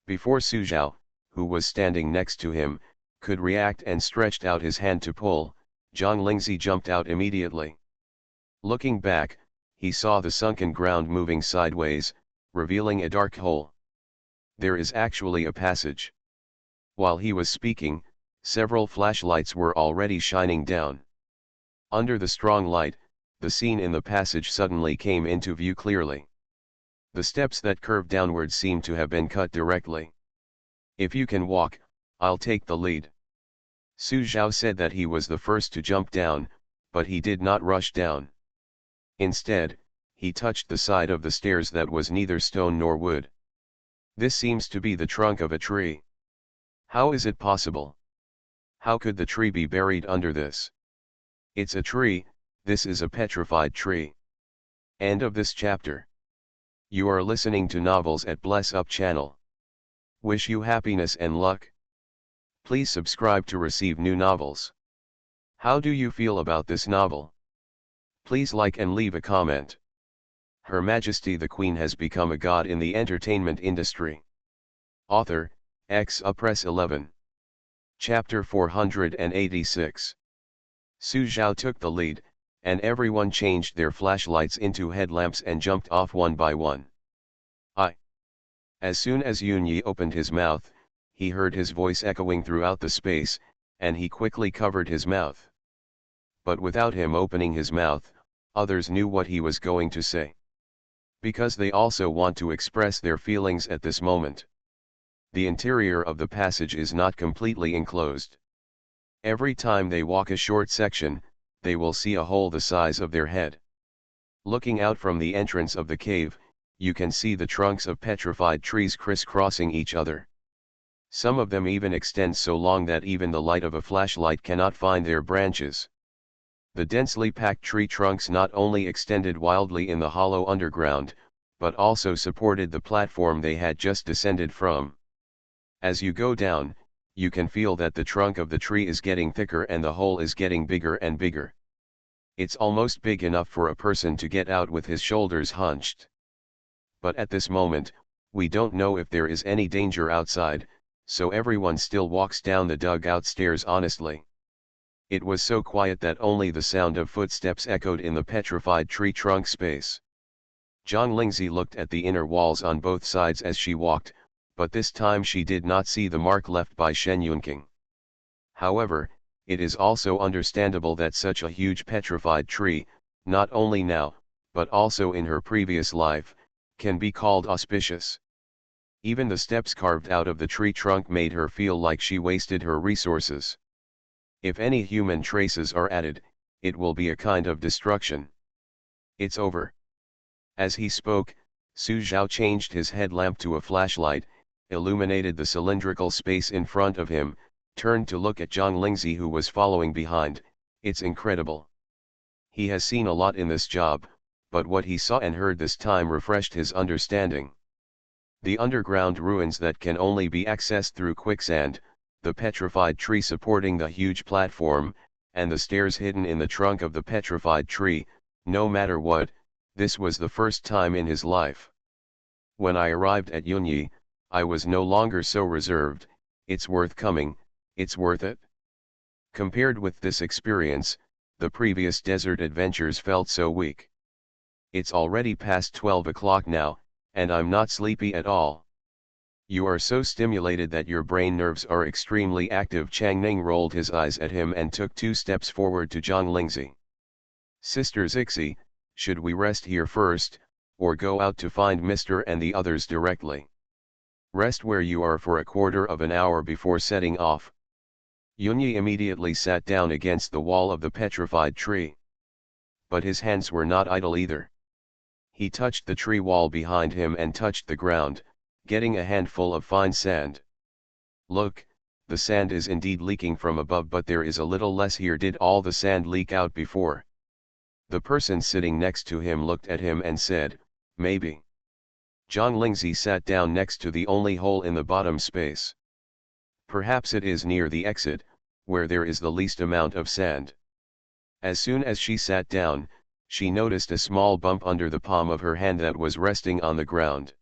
Before Su Zhao, who was standing next to him, could react and stretched out his hand to pull, Zhang Lingzi jumped out immediately. Looking back, he saw the sunken ground moving sideways, revealing a dark hole. There is actually a passage. While he was speaking, several flashlights were already shining down. Under the strong light, the scene in the passage suddenly came into view clearly. The steps that curved downward seemed to have been cut directly. If you can walk, I'll take the lead. Su Zhao said that he was the first to jump down, but he did not rush down. Instead, he touched the side of the stairs that was neither stone nor wood. This seems to be the trunk of a tree. How is it possible? How could the tree be buried under this? It's a tree, this is a petrified tree. End of this chapter. You are listening to Novels at Bless Up channel. Wish you happiness and luck. Please subscribe to receive new novels. How do you feel about this novel? Please like and leave a comment. Her Majesty the Queen has become a god in the entertainment industry. Author, Press 11. Chapter 486. Su Zhao took the lead, and everyone changed their flashlights into headlamps and jumped off one by one. As soon as Yunyi opened his mouth, he heard his voice echoing throughout the space, and he quickly covered his mouth. But without him opening his mouth, others knew what he was going to say. Because they also want to express their feelings at this moment. The interior of the passage is not completely enclosed. Every time they walk a short section, they will see a hole the size of their head. Looking out from the entrance of the cave, you can see the trunks of petrified trees crisscrossing each other. Some of them even extend so long that even the light of a flashlight cannot find their branches. The densely packed tree trunks not only extended wildly in the hollow underground, but also supported the platform they had just descended from. As you go down, you can feel that the trunk of the tree is getting thicker and the hole is getting bigger and bigger. It's almost big enough for a person to get out with his shoulders hunched. But at this moment, we don't know if there is any danger outside, so everyone still walks down the dugout stairs honestly. It was so quiet that only the sound of footsteps echoed in the petrified tree trunk space. Zhang Lingzi looked at the inner walls on both sides as she walked, but this time she did not see the mark left by Shen Yunqing. However, it is also understandable that such a huge petrified tree, not only now, but also in her previous life, can be called auspicious. Even the steps carved out of the tree trunk made her feel like she wasted her resources. If any human traces are added, it will be a kind of destruction. It's over. As he spoke, Su Zhao changed his headlamp to a flashlight, illuminated the cylindrical space in front of him, turned to look at Zhang Lingzi who was following behind. It's incredible. He has seen a lot in this job, but what he saw and heard this time refreshed his understanding. The underground ruins that can only be accessed through quicksand, the petrified tree supporting the huge platform, and the stairs hidden in the trunk of the petrified tree, no matter what, this was the first time in his life. When I arrived at Yunyi, I was no longer so reserved. It's worth coming, it's worth it. Compared with this experience, the previous desert adventures felt so weak. It's already past 12 o'clock now, and I'm not sleepy at all. You are so stimulated that your brain nerves are extremely active. Chang Ning rolled his eyes at him and took 2 steps forward to Zhang Lingzi. Sister Zixi, should we rest here first, or go out to find Mr. and the others directly? Rest where you are for a quarter of an hour before setting off. Yunyi immediately sat down against the wall of the petrified tree. But his hands were not idle either. He touched the tree wall behind him and touched the ground, getting a handful of fine sand. Look, the sand is indeed leaking from above, but there is a little less here. Did all the sand leak out before? The person sitting next to him looked at him and said, maybe. Zhang Lingzi sat down next to the only hole in the bottom space. Perhaps it is near the exit, where there is the least amount of sand. As soon as she sat down, she noticed a small bump under the palm of her hand that was resting on the ground.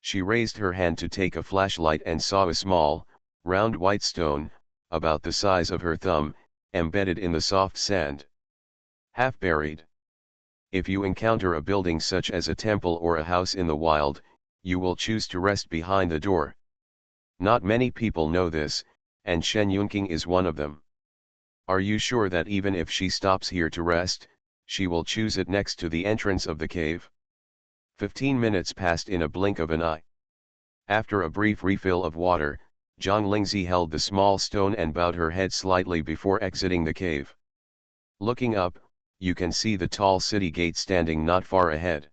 She raised her hand to take a flashlight and saw a small, round white stone, about the size of her thumb, embedded in the soft sand. Half buried. If you encounter a building such as a temple or a house in the wild, you will choose to rest behind the door. Not many people know this, and Shen Yunqing is one of them. Are you sure that even if she stops here to rest, she will choose it next to the entrance of the cave? 15 minutes passed in a blink of an eye. After a brief refill of water, Zhang Lingzi held the small stone and bowed her head slightly before exiting the cave. Looking up, you can see the tall city gate standing not far ahead.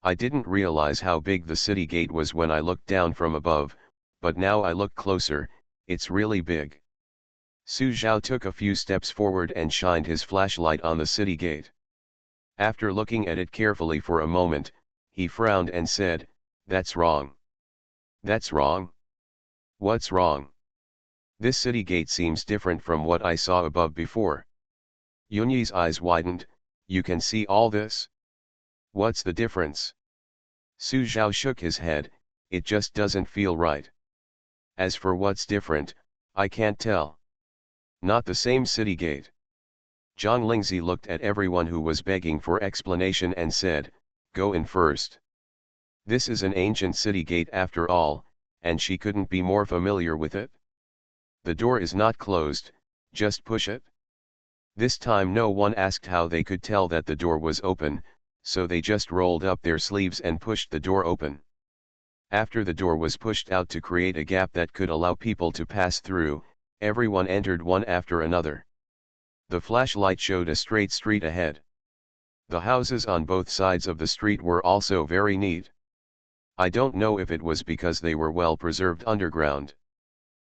I didn't realize how big the city gate was when I looked down from above, but now I look closer, it's really big. Su Zhao took a few steps forward and shined his flashlight on the city gate. After looking at it carefully for a moment, he frowned and said, "That's wrong." "That's wrong? What's wrong?" "This city gate seems different from what I saw above before." Yunyi's eyes widened. "You can see all this? What's the difference?" Su Zhao shook his head. "It just doesn't feel right. As for what's different, I can't tell." "Not the same city gate?" Zhang Lingzi looked at everyone who was begging for explanation and said, "Go in first. This is an ancient city gate after all, and she couldn't be more familiar with it. The door is not closed, just push it." This time no one asked how they could tell that the door was open, so they just rolled up their sleeves and pushed the door open. After the door was pushed out to create a gap that could allow people to pass through, everyone entered one after another. The flashlight showed a straight street ahead. The houses on both sides of the street were also very neat. I don't know if it was because they were well preserved underground.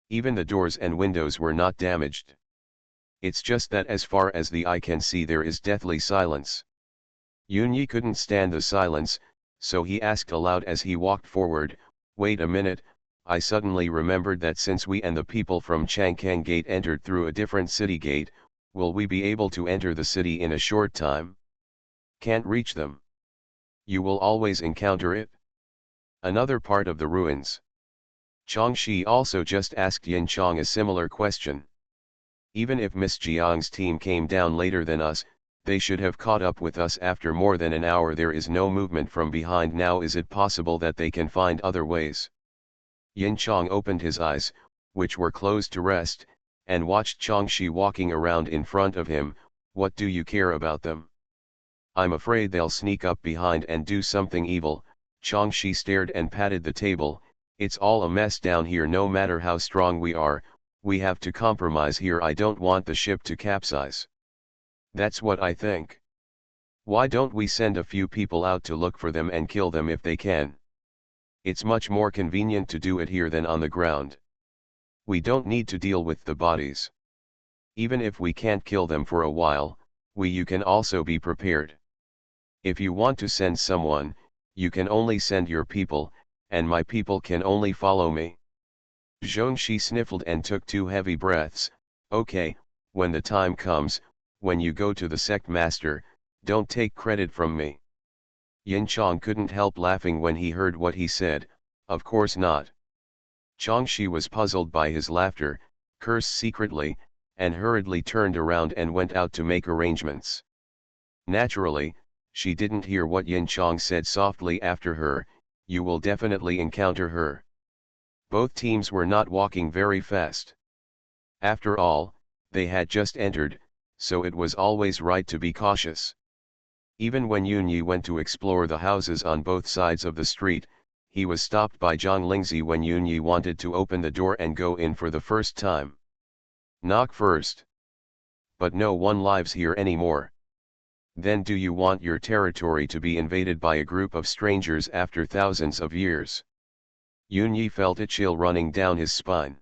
Even the doors and windows were not damaged. It's just that as far as the eye can see there is deathly silence. Yunyi couldn't stand the silence, so he asked aloud as he walked forward, "Wait a minute, I suddenly remembered that since we and the people from Changkang Gate entered through a different city gate, will we be able to enter the city in a short time?" "Can't reach them. You will always encounter it." "Another part of the ruins." Changshi also just asked Yin Chang a similar question. "Even if Miss Jiang's team came down later than us, they should have caught up with us after more than an hour. There is no movement from behind now. Is it possible that they can find other ways?" Yin Chang opened his eyes, which were closed to rest, and watched Changshi walking around in front of him. "What do you care about them?" "I'm afraid they'll sneak up behind and do something evil." Changshi stared and patted the table. "It's all a mess down here. No matter how strong we are, we have to compromise here. I don't want the ship to capsize." "That's what I think. Why don't we send a few people out to look for them and kill them if they can? It's much more convenient to do it here than on the ground. We don't need to deal with the bodies. Even if we can't kill them for a while, you can also be prepared. If you want to send someone, you can only send your people, and my people can only follow me." Zhongxi sniffled and took 2 heavy breaths. "Okay, when the time comes, when you go to the sect master, don't take credit from me." Yin Chang couldn't help laughing when he heard what he said. "Of course not." Changshi was puzzled by his laughter, cursed secretly, and hurriedly turned around and went out to make arrangements. Naturally, she didn't hear what Yin Chang said softly after her, "You will definitely encounter her." Both teams were not walking very fast. After all, they had just entered, so it was always right to be cautious. Even when Yunyi went to explore the houses on both sides of the street, he was stopped by Zhang Lingzi when Yunyi wanted to open the door and go in for the first time. "Knock first." "But no one lives here anymore." "Then do you want your territory to be invaded by a group of strangers after thousands of years?" Yunyi felt a chill running down his spine.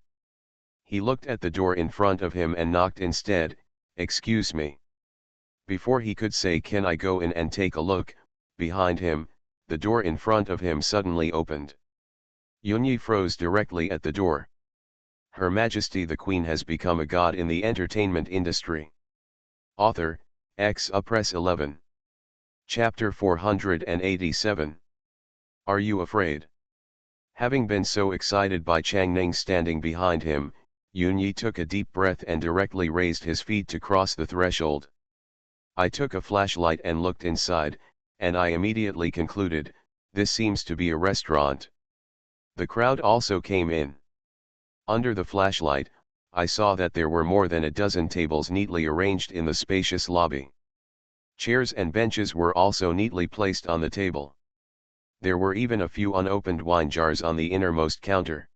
He looked at the door in front of him and knocked instead. "Excuse me." Before he could say "Can I go in and take a look," behind him, the door in front of him suddenly opened. Yunyi froze directly at the door. Her Majesty the Queen has become a god in the entertainment industry. Author, Press 11. Chapter 487. Are you afraid? Having been so excited by Changning standing behind him, Yunyi took a deep breath and directly raised his feet to cross the threshold. I took a flashlight and looked inside, and I immediately concluded, this seems to be a restaurant. The crowd also came in. Under the flashlight, I saw that there were more than a dozen tables neatly arranged in the spacious lobby. Chairs and benches were also neatly placed on the table. There were even a few unopened wine jars on the innermost counter.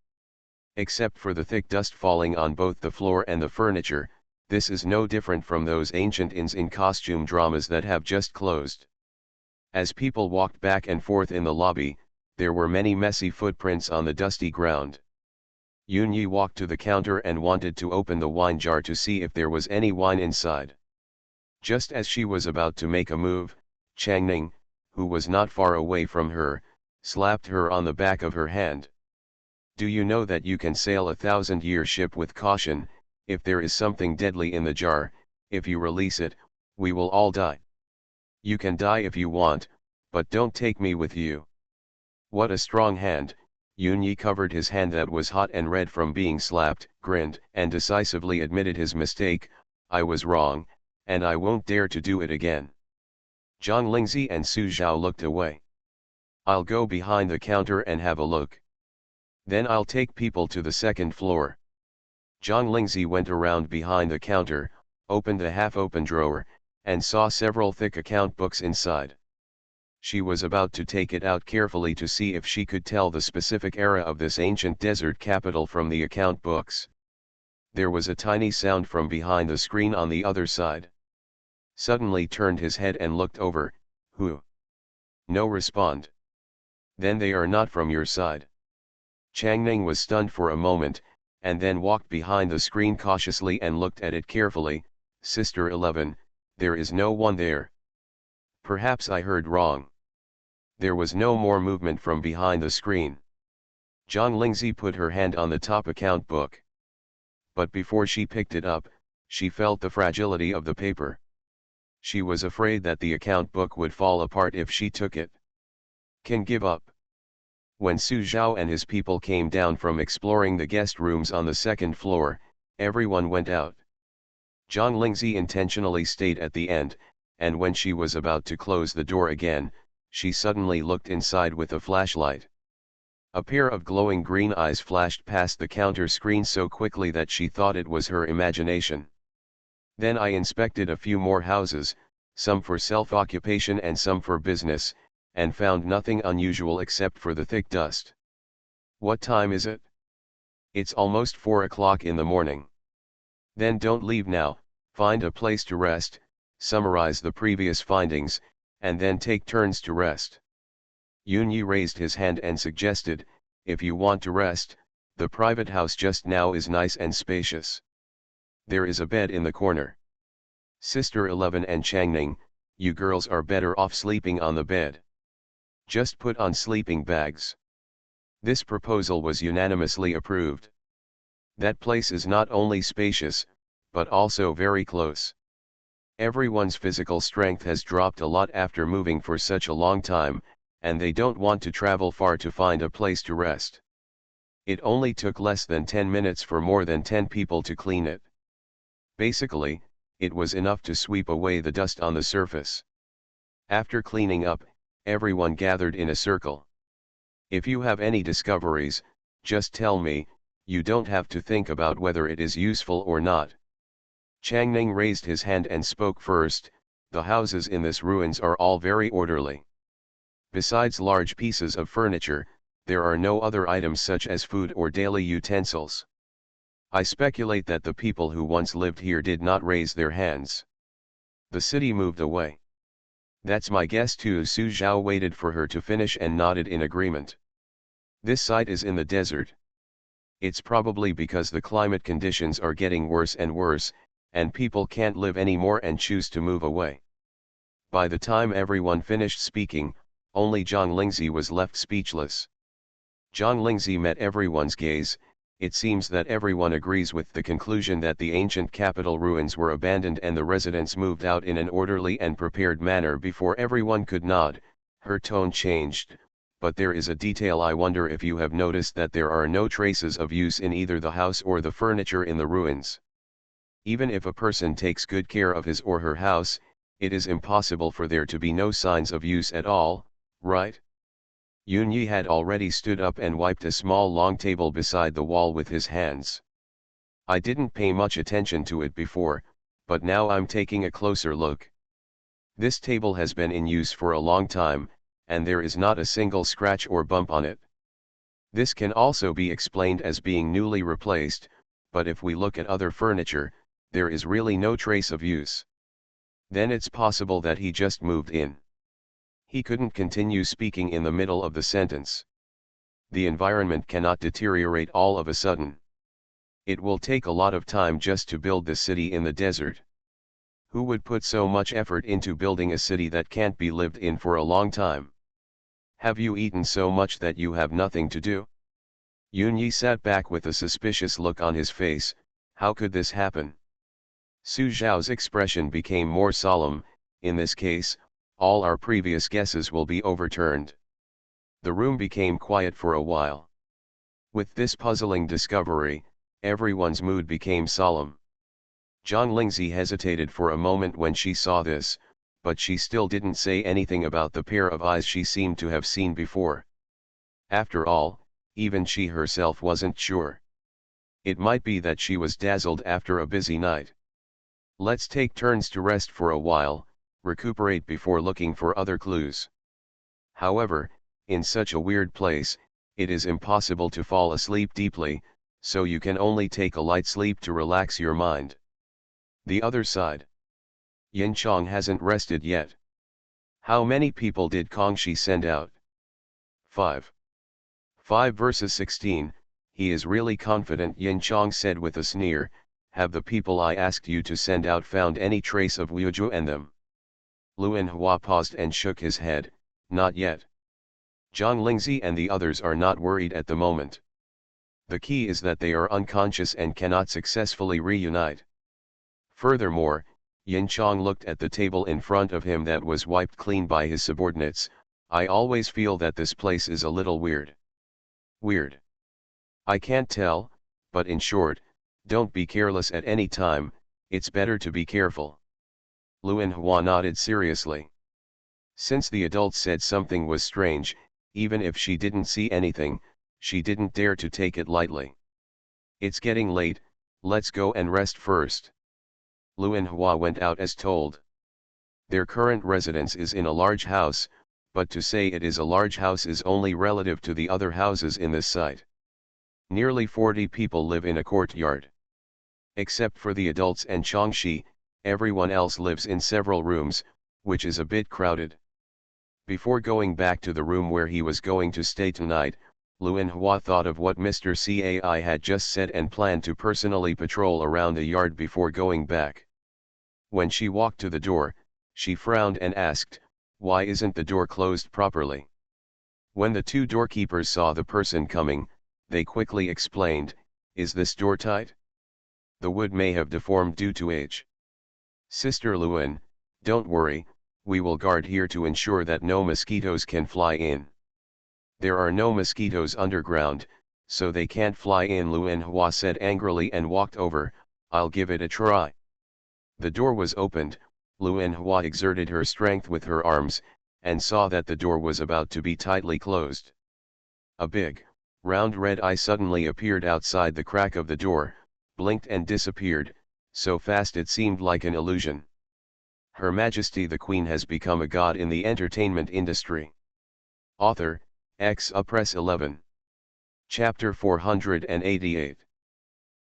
Except for the thick dust falling on both the floor and the furniture, this is no different from those ancient inns in costume dramas that have just closed. As people walked back and forth in the lobby, there were many messy footprints on the dusty ground. Yunyi walked to the counter and wanted to open the wine jar to see if there was any wine inside. Just as she was about to make a move, Changning, who was not far away from her, slapped her on the back of her hand. Do you know that you can sail 1,000-year ship with caution? If there is something deadly in the jar, if you release it, we will all die. You can die if you want, but don't take me with you. What a strong hand. Yunyi covered his hand that was hot and red from being slapped, grinned, and decisively admitted his mistake. I was wrong, and I won't dare to do it again. Zhang Lingzi and Su Zhao looked away. I'll go behind the counter and have a look. Then I'll take people to the second floor. Zhang Lingzi went around behind the counter, opened a half-open drawer, and saw several thick account books inside. She was about to take it out carefully to see if she could tell the specific era of this ancient desert capital from the account books. There was a tiny sound from behind the screen on the other side. Suddenly turned his head and looked over. Who? No respond. Then they are not from your side. Changning was stunned for a moment, and then walked behind the screen cautiously and looked at it carefully. Sister 11, there is no one there. Perhaps I heard wrong. There was no more movement from behind the screen. Zhang Lingzi put her hand on the top account book. But before she picked it up, she felt the fragility of the paper. She was afraid that the account book would fall apart if she took it. Can give up. When Su Zhao and his people came down from exploring the guest rooms on the second floor, everyone went out. Zhang Lingzi intentionally stayed at the end, and when she was about to close the door again, she suddenly looked inside with a flashlight. A pair of glowing green eyes flashed past the counter screen so quickly that she thought it was her imagination. Then I inspected a few more houses, some for self-occupation and some for business, and found nothing unusual except for the thick dust. What time is it? It's almost 4 o'clock in the morning. Then don't leave now, find a place to rest, summarize the previous findings, and then take turns to rest. Yunyi raised his hand and suggested, if you want to rest, the private house just now is nice and spacious. There is a bed in the corner. Sister 11 and Changning, you girls are better off sleeping on the bed. Just put on sleeping bags. This proposal was unanimously approved. That place is not only spacious, but also very close. Everyone's physical strength has dropped a lot after moving for such a long time, and they don't want to travel far to find a place to rest. It only took less than 10 minutes for more than 10 people to clean it. Basically, it was enough to sweep away the dust on the surface. After cleaning up, everyone gathered in a circle. If you have any discoveries, just tell me, you don't have to think about whether it is useful or not. Changning raised his hand and spoke first. The houses in this ruins are all very orderly. Besides large pieces of furniture, there are no other items such as food or daily utensils. I speculate that the people who once lived here did not raise their hands. The city moved away. That's my guess too. Su Zhao waited for her to finish and nodded in agreement. This site is in the desert. It's probably because the climate conditions are getting worse and worse, and people can't live anymore and choose to move away. By the time everyone finished speaking, only Zhang Lingzi was left speechless. Zhang Lingzi met everyone's gaze. It seems that everyone agrees with the conclusion that the ancient capital ruins were abandoned and the residents moved out in an orderly and prepared manner. Before everyone could nod, her tone changed, but there is a detail. I wonder if you have noticed that there are no traces of use in either the house or the furniture in the ruins. Even if a person takes good care of his or her house, it is impossible for there to be no signs of use at all, right? Yunyi had already stood up and wiped a small long table beside the wall with his hands. I didn't pay much attention to it before, but now I'm taking a closer look. This table has been in use for a long time, and there is not a single scratch or bump on it. This can also be explained as being newly replaced, but if we look at other furniture, there is really no trace of use. Then it's possible that he just moved in. He couldn't continue speaking in the middle of the sentence. The environment cannot deteriorate all of a sudden. It will take a lot of time just to build the city in the desert. Who would put so much effort into building a city that can't be lived in for a long time? Have you eaten so much that you have nothing to do? Yunyi sat back with a suspicious look on his face. How could this happen? Su Zhao's expression became more solemn. In this case, all our previous guesses will be overturned. The room became quiet for a while. With this puzzling discovery, everyone's mood became solemn. Zhang Lingzi hesitated for a moment when she saw this, but she still didn't say anything about the pair of eyes she seemed to have seen before. After all, even she herself wasn't sure. It might be that she was dazzled after a busy night. Let's take turns to rest for a while, recuperate before looking for other clues. However, in such a weird place, it is impossible to fall asleep deeply, so you can only take a light sleep to relax your mind. The other side. Yin Chong hasn't rested yet. How many people did Kongshi send out? 5. 5 verses 16, he is really confident, Yin Chong said with a sneer. Have the people I asked you to send out found any trace of Wuju and them? Luan Hua paused and shook his head. Not yet. Zhang Lingzi and the others are not worried at the moment. The key is that they are unconscious and cannot successfully reunite. Furthermore, Yin Chong looked at the table in front of him that was wiped clean by his subordinates. I always feel that this place is a little weird. Weird. I can't tell, but in short, don't be careless at any time, it's better to be careful. Luan Hua nodded seriously. Since the adults said something was strange, even if she didn't see anything, she didn't dare to take it lightly. It's getting late, let's go and rest first. Luan Hua went out as told. Their current residence is in a large house, but to say it is a large house is only relative to the other houses in this site. Nearly 40 people live in a courtyard. Except for the adults and Changshi, everyone else lives in several rooms, which is a bit crowded. Before going back to the room where he was going to stay tonight, Luan Hua thought of what Mr. Cai had just said and planned to personally patrol around the yard before going back. When she walked to the door, she frowned and asked, why isn't the door closed properly? When the two doorkeepers saw the person coming, they quickly explained, is this door tight? The wood may have deformed due to age. Sister Luan, don't worry, we will guard here to ensure that no mosquitoes can fly in. There are no mosquitoes underground, so they can't fly in, Luan Hua said angrily and walked over. I'll give it a try. The door was opened. Luan Hua exerted her strength with her arms, and saw that the door was about to be tightly closed. A big, round red eye suddenly appeared outside the crack of the door, blinked and disappeared, so fast it seemed like an illusion. Her Majesty the Queen has become a god in the entertainment industry. Author, Press 11. Chapter 488.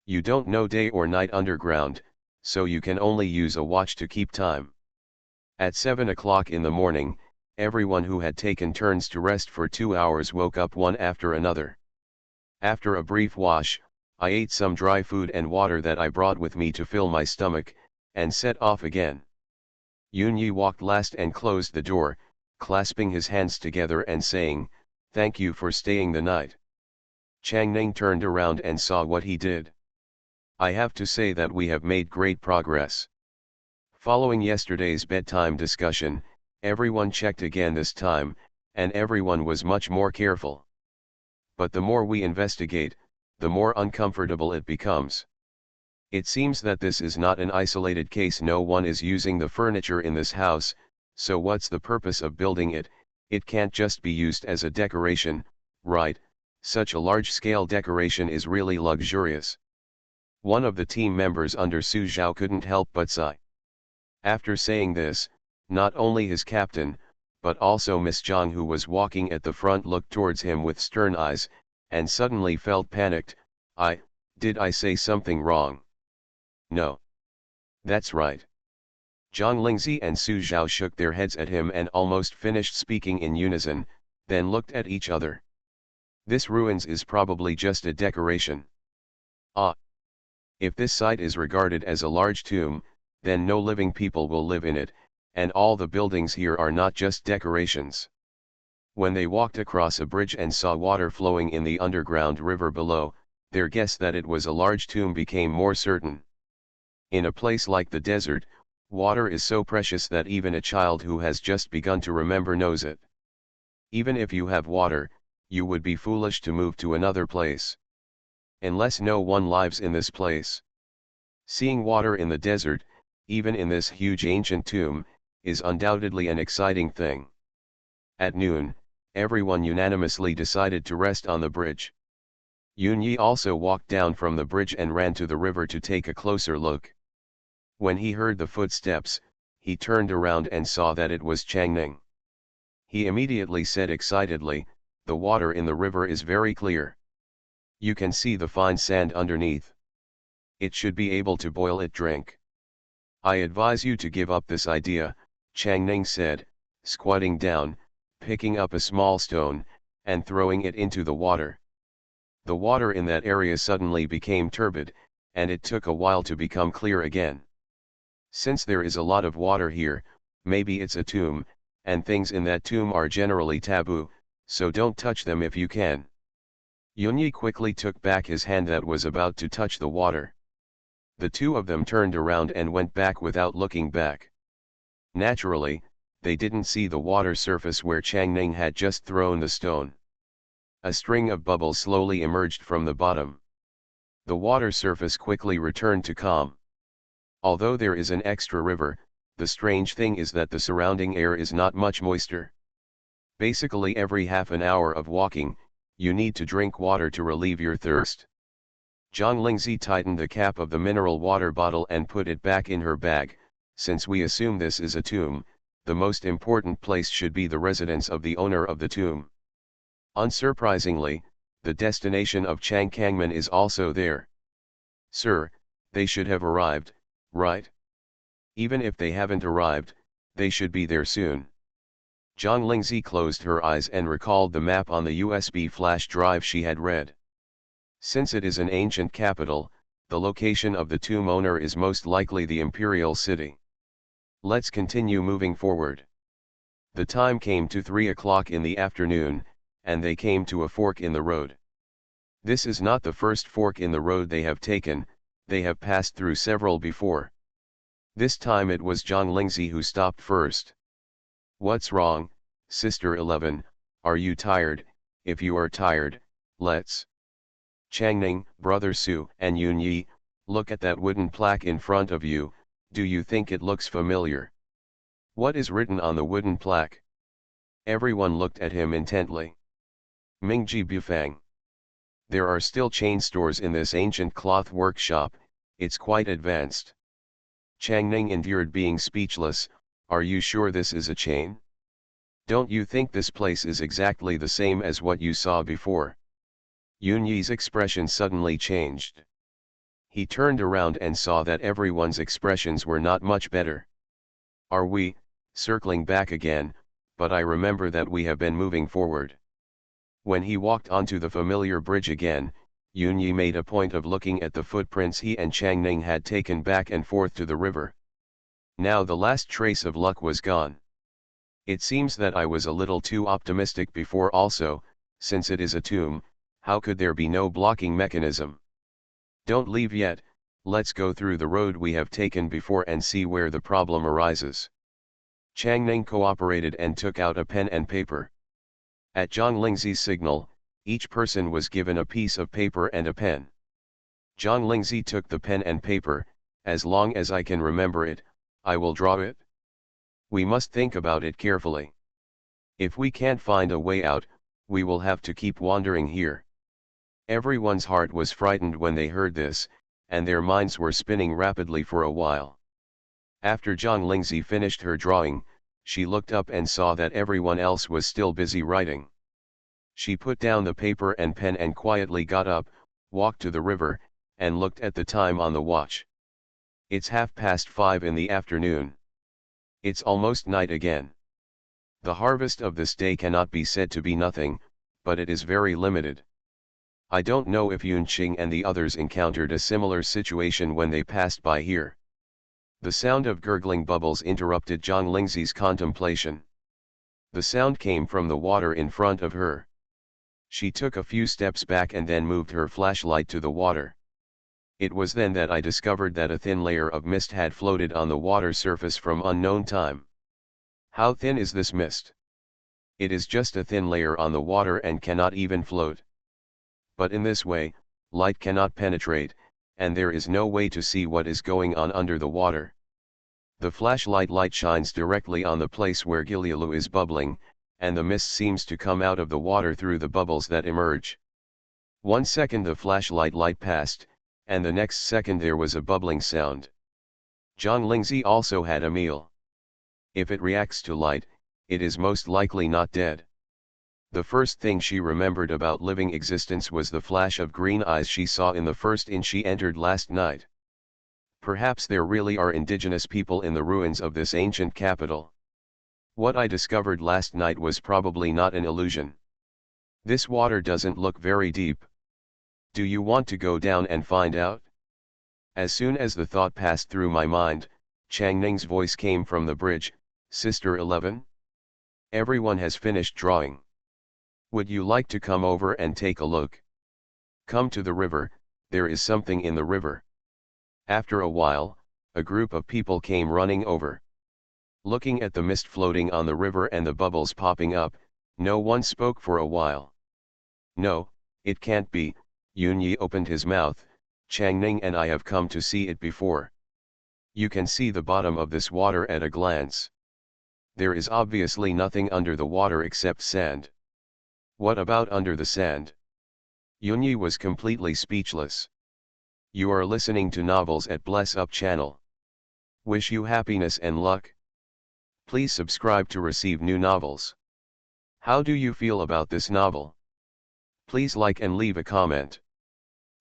You don't know day or night underground, so you can only use a watch to keep time. At 7 o'clock in the morning, everyone who had taken turns to rest for 2 hours woke up one after another. After a brief wash, I ate some dry food and water that I brought with me to fill my stomach, and set off again. Yunyi walked last and closed the door, clasping his hands together and saying, thank you for staying the night. Chang Ning turned around and saw what he did. I have to say that we have made great progress. Following yesterday's bedtime discussion, everyone checked again this time, and everyone was much more careful. But the more we investigate, the more uncomfortable it becomes. It seems that this is not an isolated case. No one is using the furniture in this house, so what's the purpose of building it? It can't just be used as a decoration, right? Such a large-scale decoration is really luxurious. One of the team members under Su Zhao couldn't help but sigh. After saying this, not only his captain, but also Miss Zhang, who was walking at the front, looked towards him with stern eyes, and suddenly felt panicked. Did I say something wrong? No. That's right. Zhang Lingzi and Su Zhao shook their heads at him and almost finished speaking in unison, then looked at each other. This ruins is probably just a decoration. If this site is regarded as a large tomb, then no living people will live in it, and all the buildings here are not just decorations. When they walked across a bridge and saw water flowing in the underground river below, their guess that it was a large tomb became more certain. In a place like the desert, water is so precious that even a child who has just begun to remember knows it. Even if you have water, you would be foolish to move to another place. Unless no one lives in this place. Seeing water in the desert, even in this huge ancient tomb, is undoubtedly an exciting thing. At noon, everyone unanimously decided to rest on the bridge. Yunyi also walked down from the bridge and ran to the river to take a closer look. When he heard the footsteps, he turned around and saw that it was Changning. He immediately said excitedly, "The water in the river is very clear. You can see the fine sand underneath. It should be able to boil it drink." "I advise you to give up this idea," Changning said, squatting down, picking up a small stone, and throwing it into the water. The water in that area suddenly became turbid, and it took a while to become clear again. "Since there is a lot of water here, maybe it's a tomb, and things in that tomb are generally taboo, so don't touch them if you can." Yunyi quickly took back his hand that was about to touch the water. The two of them turned around and went back without looking back. Naturally, they didn't see the water surface where Changning had just thrown the stone. A string of bubbles slowly emerged from the bottom. The water surface quickly returned to calm. Although there is an extra river, the strange thing is that the surrounding air is not much moister. Basically every half an hour of walking, you need to drink water to relieve your thirst. Zhang Lingzi tightened the cap of the mineral water bottle and put it back in her bag. "Since we assume this is a tomb, the most important place should be the residence of the owner of the tomb." Unsurprisingly, the destination of Chang Kangman is also there. "Sir, they should have arrived, right? Even if they haven't arrived, they should be there soon." Zhang Lingzi closed her eyes and recalled the map on the USB flash drive she had read. Since it is an ancient capital, the location of the tomb owner is most likely the imperial city. Let's continue moving forward. The time came to 3 o'clock in the afternoon, and they came to a fork in the road. This is not the first fork in the road they have taken, they have passed through several before. This time it was Zhang Lingzi who stopped first. "What's wrong, Sister 11, are you tired? If you are tired, let's." "Changning, Brother Su and Yunyi, look at that wooden plaque in front of you, do you think it looks familiar?" "What is written on the wooden plaque?" Everyone looked at him intently. "Mingji Bufang." There are still chain stores in this ancient cloth workshop, it's quite advanced. Changning endured being speechless. "Are you sure this is a chain? Don't you think this place is exactly the same as what you saw before?" Yunyi's expression suddenly changed. He turned around and saw that everyone's expressions were not much better. "Are we, circling back again? But I remember that we have been moving forward." When he walked onto the familiar bridge again, Yunyi made a point of looking at the footprints he and Changning had taken back and forth to the river. Now the last trace of luck was gone. "It seems that I was a little too optimistic before also, since it is a tomb, how could there be no blocking mechanism? Don't leave yet, let's go through the road we have taken before and see where the problem arises." Changning cooperated and took out a pen and paper. At Zhang Lingzi's signal, each person was given a piece of paper and a pen. Zhang Lingzi took the pen and paper. "As long as I can remember it, I will draw it. We must think about it carefully. If we can't find a way out, we will have to keep wandering here." Everyone's heart was frightened when they heard this, and their minds were spinning rapidly for a while. After Zhang Lingzi finished her drawing, she looked up and saw that everyone else was still busy writing. She put down the paper and pen and quietly got up, walked to the river, and looked at the time on the watch. It's 5:30 in the afternoon. It's almost night again. The harvest of this day cannot be said to be nothing, but it is very limited. I don't know if Yunqing and the others encountered a similar situation when they passed by here. The sound of gurgling bubbles interrupted Zhang Lingzi's contemplation. The sound came from the water in front of her. She took a few steps back and then moved her flashlight to the water. It was then that I discovered that a thin layer of mist had floated on the water surface from unknown time. How thin is this mist? It is just a thin layer on the water and cannot even float. But in this way, light cannot penetrate, and there is no way to see what is going on under the water. The flashlight light shines directly on the place where Gilialu is bubbling, and the mist seems to come out of the water through the bubbles that emerge. 1 second the flashlight light passed, and the next second there was a bubbling sound. Zhang Lingzi also had a meal. If it reacts to light, it is most likely not dead. The first thing she remembered about living existence was the flash of green eyes she saw in the first inn she entered last night. Perhaps there really are indigenous people in the ruins of this ancient capital. What I discovered last night was probably not an illusion. This water doesn't look very deep. Do you want to go down and find out? As soon as the thought passed through my mind, Chang Ning's voice came from the bridge, Sister 11? Everyone has finished drawing. Would you like to come over and take a look? Come to the river, there is something in the river. After a while, a group of people came running over. Looking at the mist floating on the river and the bubbles popping up, no one spoke for a while. No, it can't be, Yunyi opened his mouth, Chang Ning and I have come to see it before. You can see the bottom of this water at a glance. There is obviously nothing under the water except sand. What about under the sand? Yunyi was completely speechless. You are listening to novels at Bless Up channel. Wish you happiness and luck. Please subscribe to receive new novels. How do you feel about this novel? Please like and leave a comment.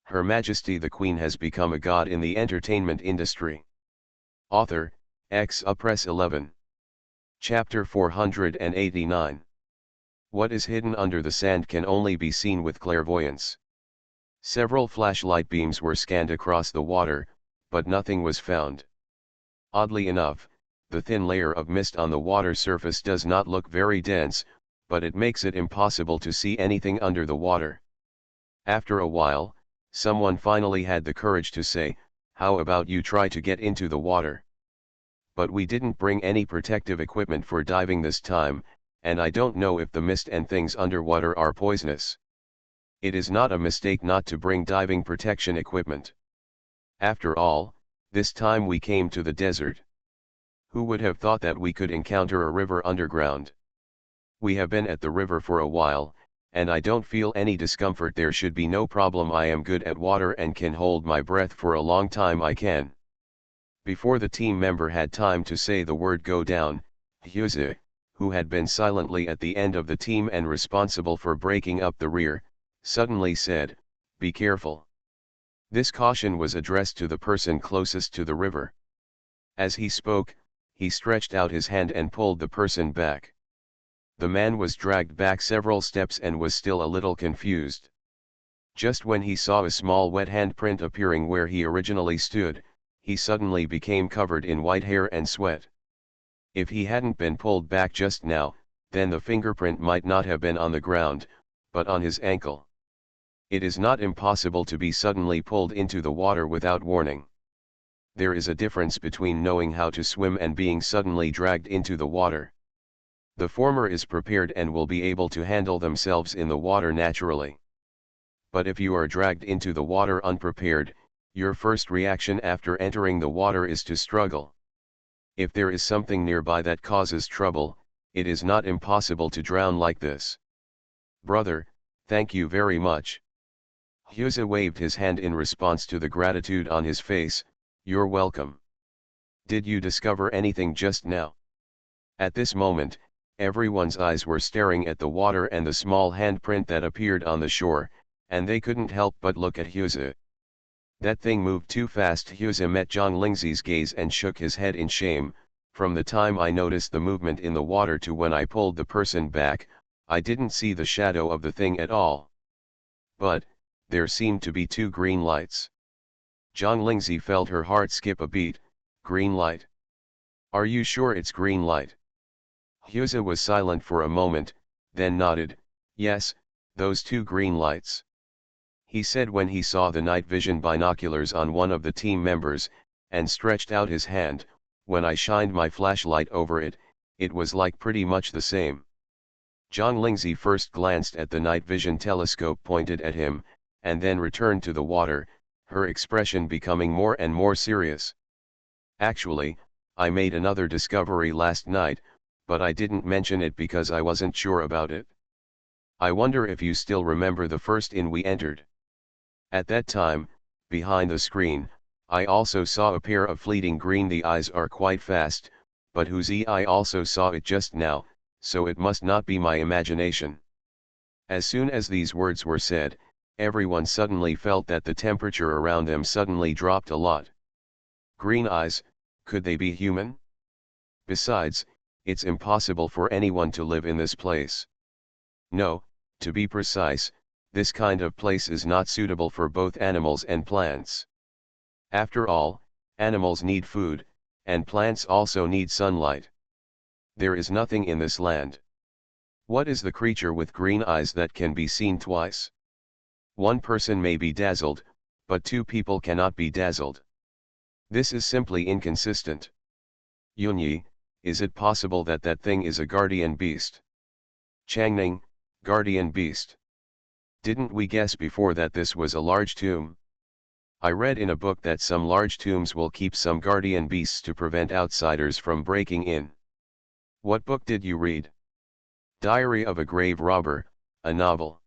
Her Majesty the Queen has become a god in the entertainment industry. Author, Press 11. Chapter 489. What is hidden under the sand can only be seen with clairvoyance. Several flashlight beams were scanned across the water, but nothing was found. Oddly enough, the thin layer of mist on the water surface does not look very dense, but it makes it impossible to see anything under the water. After a while, someone finally had the courage to say, "How about you try to get into the water?" But we didn't bring any protective equipment for diving this time, and I don't know if the mist and things underwater are poisonous. It is not a mistake not to bring diving protection equipment. After all, this time we came to the desert. Who would have thought that we could encounter a river underground? We have been at the river for a while, and I don't feel any discomfort. There should be no problem. I am good at water and can hold my breath for a long time. I can. Before the team member had time to say the word go down, Hyuze, who had been silently at the end of the team and responsible for breaking up the rear, suddenly said, "Be careful." This caution was addressed to the person closest to the river. As he spoke, he stretched out his hand and pulled the person back. The man was dragged back several steps and was still a little confused. Just when he saw a small wet handprint appearing where he originally stood, he suddenly became covered in white hair and sweat. If he hadn't been pulled back just now, then the fingerprint might not have been on the ground, but on his ankle. It is not impossible to be suddenly pulled into the water without warning. There is a difference between knowing how to swim and being suddenly dragged into the water. The former is prepared and will be able to handle themselves in the water naturally. But if you are dragged into the water unprepared, your first reaction after entering the water is to struggle. If there is something nearby that causes trouble, it is not impossible to drown like this. Brother, thank you very much. Hyuze waved his hand in response to the gratitude on his face. You're welcome. Did you discover anything just now? At this moment, Everyone's eyes were staring at the water and the small handprint that appeared on the shore, and they couldn't help but look at Hyuza. That thing moved too fast. Hyuza met Zhang Lingzi's gaze and shook his head in shame. From the time I noticed the movement in the water to when I pulled the person back, I didn't see the shadow of the thing at all. But, there seemed to be two green lights. Zhang Lingzi felt her heart skip a beat. Green light? Are you sure it's green light? Hyuza was silent for a moment, then nodded. Yes, those two green lights. He said when he saw the night vision binoculars on one of the team members, and stretched out his hand. When I shined my flashlight over it, it was like pretty much the same. Zhang Lingzi first glanced at the night vision telescope pointed at him, and then returned to the water, her expression becoming more and more serious. Actually, I made another discovery last night, but I didn't mention it because I wasn't sure about it. I wonder if you still remember the first inn we entered. At that time, behind the screen, I also saw a pair of fleeting green. The eyes are quite fast, but I also saw it just now, so it must not be my imagination. As soon as these words were said, everyone suddenly felt that the temperature around them suddenly dropped a lot. Green eyes, could they be human? Besides, it's impossible for anyone to live in this place. No, to be precise, this kind of place is not suitable for both animals and plants. After all, animals need food, and plants also need sunlight. There is nothing in this land. What is the creature with green eyes that can be seen twice? One person may be dazzled, but two people cannot be dazzled. This is simply inconsistent. Yunyi, is it possible that that thing is a guardian beast? Changning, guardian beast. Didn't we guess before that this was a large tomb? I read in a book that some large tombs will keep some guardian beasts to prevent outsiders from breaking in. What book did you read? Diary of a Grave Robber, a novel.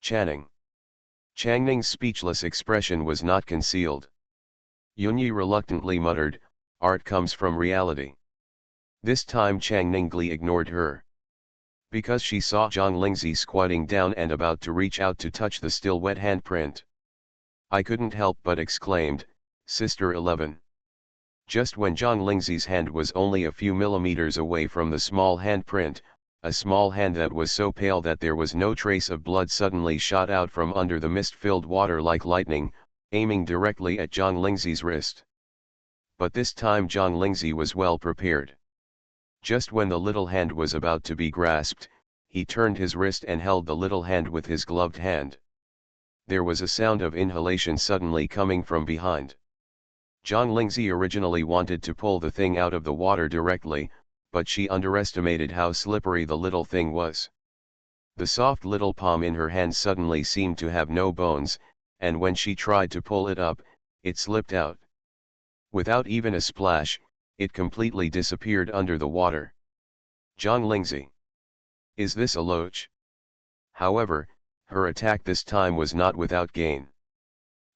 Channing. Changning's speechless expression was not concealed. Yunyi reluctantly muttered, art comes from reality. This time Changning Gli ignored her. Because she saw Zhang Lingzi squatting down and about to reach out to touch the still wet handprint. I couldn't help but exclaimed, Sister 11. Just when Zhang Lingzi's hand was only a few millimeters away from the small handprint, a small hand that was so pale that there was no trace of blood suddenly shot out from under the mist-filled water like lightning, aiming directly at Zhang Lingzi's wrist. But this time Zhang Lingzi was well prepared. Just when the little hand was about to be grasped, he turned his wrist and held the little hand with his gloved hand. There was a sound of inhalation suddenly coming from behind. Zhang Lingzi originally wanted to pull the thing out of the water directly, but she underestimated how slippery the little thing was. The soft little palm in her hand suddenly seemed to have no bones, and when she tried to pull it up, it slipped out. Without even a splash, it completely disappeared under the water. Zhang Lingzi. Is this a loach? However, her attack this time was not without gain.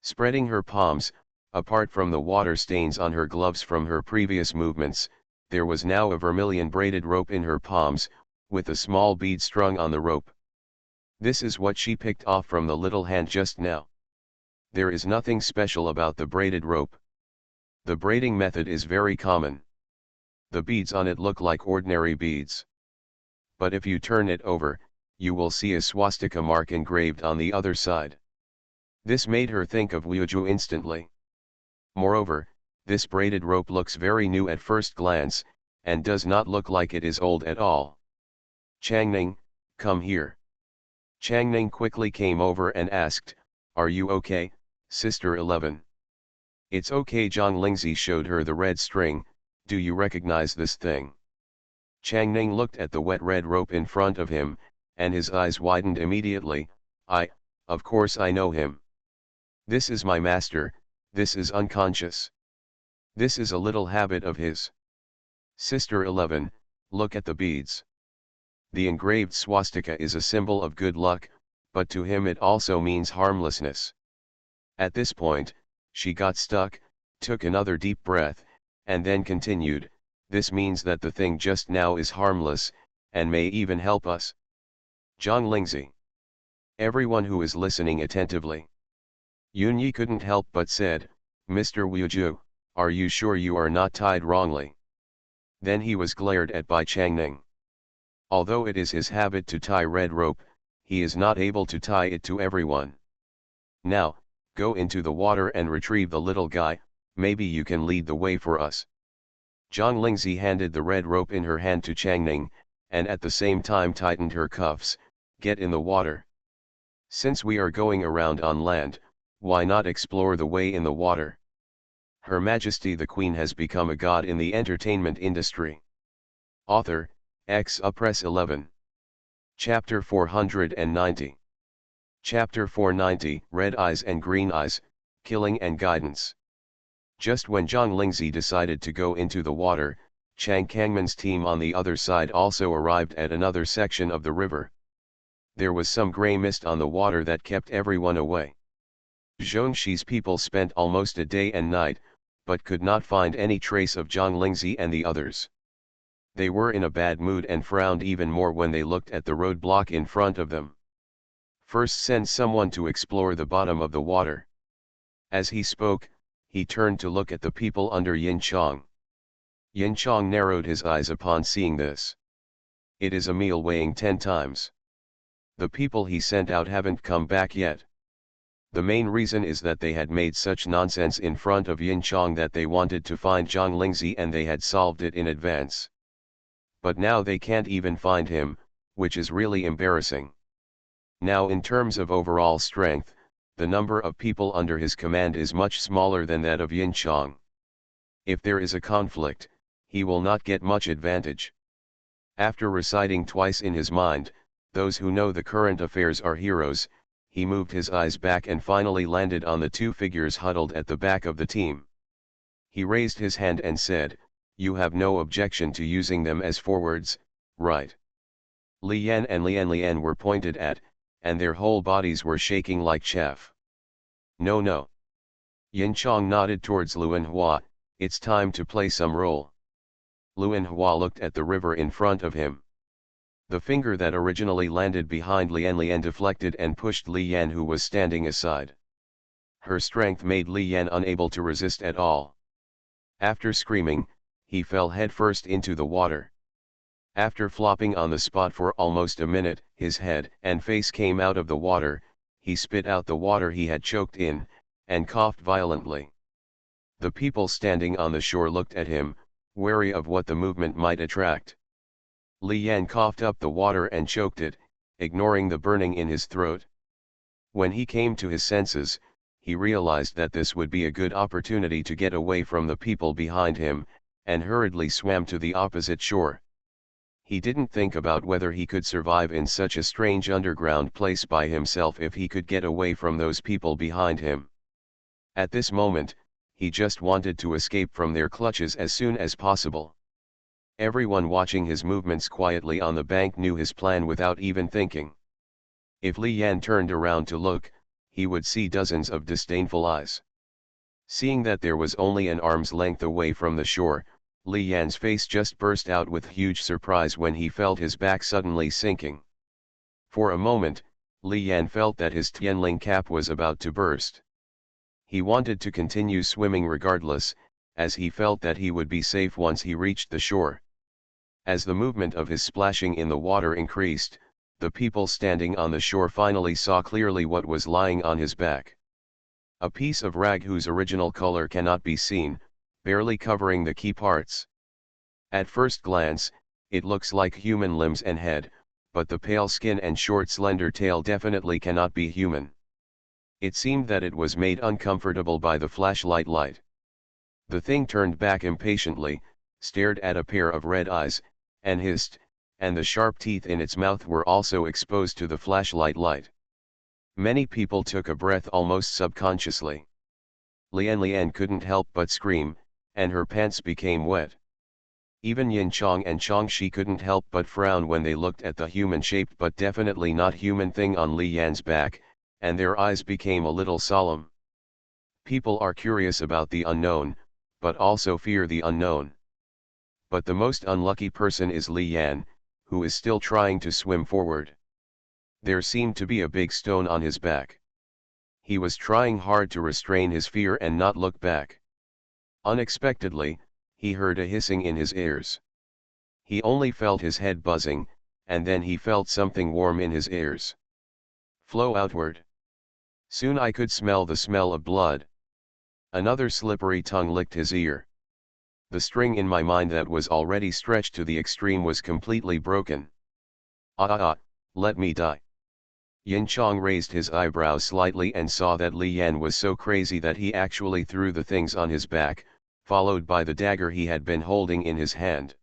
Spreading her palms, apart from the water stains on her gloves from her previous movements, there was now a vermilion braided rope in her palms, with a small bead strung on the rope. This is what she picked off from the little hand just now. There is nothing special about the braided rope. The braiding method is very common. The beads on it look like ordinary beads. But if you turn it over, you will see a swastika mark engraved on the other side. This made her think of Wuju instantly. Moreover, this braided rope looks very new at first glance, and does not look like it is old at all. Changning, come here. Changning quickly came over and asked, are you okay, Sister 11? It's okay. Zhang Lingzi showed her the red string. Do you recognize this thing? Changning looked at the wet red rope in front of him, and his eyes widened immediately. Of course I know him. This is my master, this is unconscious. This is a little habit of his. Sister 11, look at the beads. The engraved swastika is a symbol of good luck, but to him it also means harmlessness. At this point, she got stuck, took another deep breath, and then continued, this means that the thing just now is harmless, and may even help us. Zhang Lingzi. Everyone who is listening attentively. Yun Yi couldn't help but said, Mr. Wuju, are you sure you are not tied wrongly? Then he was glared at by Changning. Although it is his habit to tie red rope, he is not able to tie it to everyone. Now, go into the water and retrieve the little guy, maybe you can lead the way for us. Zhang Lingzi handed the red rope in her hand to Changning, and at the same time tightened her cuffs. Get in the water. Since we are going around on land, why not explore the way in the water? Her Majesty the Queen has become a god in the entertainment industry. Author, Press 11. Chapter 490. Chapter 490, Red Eyes and Green Eyes, Killing and Guidance. Just when Zhang Lingzi decided to go into the water, Chang Kangman's team on the other side also arrived at another section of the river. There was some grey mist on the water that kept everyone away. Zhongshi's people spent almost a day and night, but could not find any trace of Zhang Lingzi and the others. They were in a bad mood and frowned even more when they looked at the roadblock in front of them. First send someone to explore the bottom of the water. As he spoke, he turned to look at the people under Yin Chong. Yin Chong narrowed his eyes upon seeing this. It is a meal weighing 10 times. The people he sent out haven't come back yet. The main reason is that they had made such nonsense in front of Yin Chong that they wanted to find Zhang Lingzi and they had solved it in advance. But now they can't even find him, which is really embarrassing. Now in terms of overall strength, the number of people under his command is much smaller than that of Yin Chong. If there is a conflict, he will not get much advantage. After reciting twice in his mind, those who know the current affairs are heroes, he moved his eyes back and finally landed on the two figures huddled at the back of the team. He raised his hand and said, You have no objection to using them as forwards, right? Li Yan and Lian were pointed at, and their whole bodies were shaking like chaff. No. Yin Chong nodded towards Luan Hua, it's time to play some role. Luan Hua looked at the river in front of him. The finger that originally landed behind Lian deflected and pushed Li Yan, who was standing aside. Her strength made Li Yan unable to resist at all. After screaming, he fell headfirst into the water. After flopping on the spot for almost a minute, his head and face came out of the water, he spit out the water he had choked in, and coughed violently. The people standing on the shore looked at him, wary of what the movement might attract. Li Yan coughed up the water and choked it, ignoring the burning in his throat. When he came to his senses, he realized that this would be a good opportunity to get away from the people behind him, and hurriedly swam to the opposite shore. He didn't think about whether he could survive in such a strange underground place by himself if he could get away from those people behind him. At this moment, he just wanted to escape from their clutches as soon as possible. Everyone watching his movements quietly on the bank knew his plan without even thinking. If Li Yan turned around to look, he would see dozens of disdainful eyes. Seeing that there was only an arm's length away from the shore, Li Yan's face just burst out with huge surprise when he felt his back suddenly sinking. For a moment, Li Yan felt that his Tianling cap was about to burst. He wanted to continue swimming regardless, as he felt that he would be safe once he reached the shore. As the movement of his splashing in the water increased, the people standing on the shore finally saw clearly what was lying on his back. A piece of rag whose original color cannot be seen, barely covering the key parts. At first glance, it looks like human limbs and head, but the pale skin and short slender tail definitely cannot be human. It seemed that it was made uncomfortable by the flashlight light. The thing turned back impatiently, stared at a pair of red eyes, and hissed, and the sharp teeth in its mouth were also exposed to the flashlight light. Many people took a breath almost subconsciously. Lian couldn't help but scream, and her pants became wet. Even Yin Chong and Chongshi couldn't help but frown when they looked at the human-shaped but definitely not human thing on Li Yan's back, and their eyes became a little solemn. People are curious about the unknown, but also fear the unknown. But the most unlucky person is Li Yan, who is still trying to swim forward. There seemed to be a big stone on his back. He was trying hard to restrain his fear and not look back. Unexpectedly, he heard a hissing in his ears. He only felt his head buzzing, and then he felt something warm in his ears flow outward. Soon I could smell the smell of blood. Another slippery tongue licked his ear. The string in my mind that was already stretched to the extreme was completely broken. Let me die. Yin Chong raised his eyebrows slightly and saw that Li Yan was so crazy that he actually threw the things on his back, followed by the dagger he had been holding in his hand.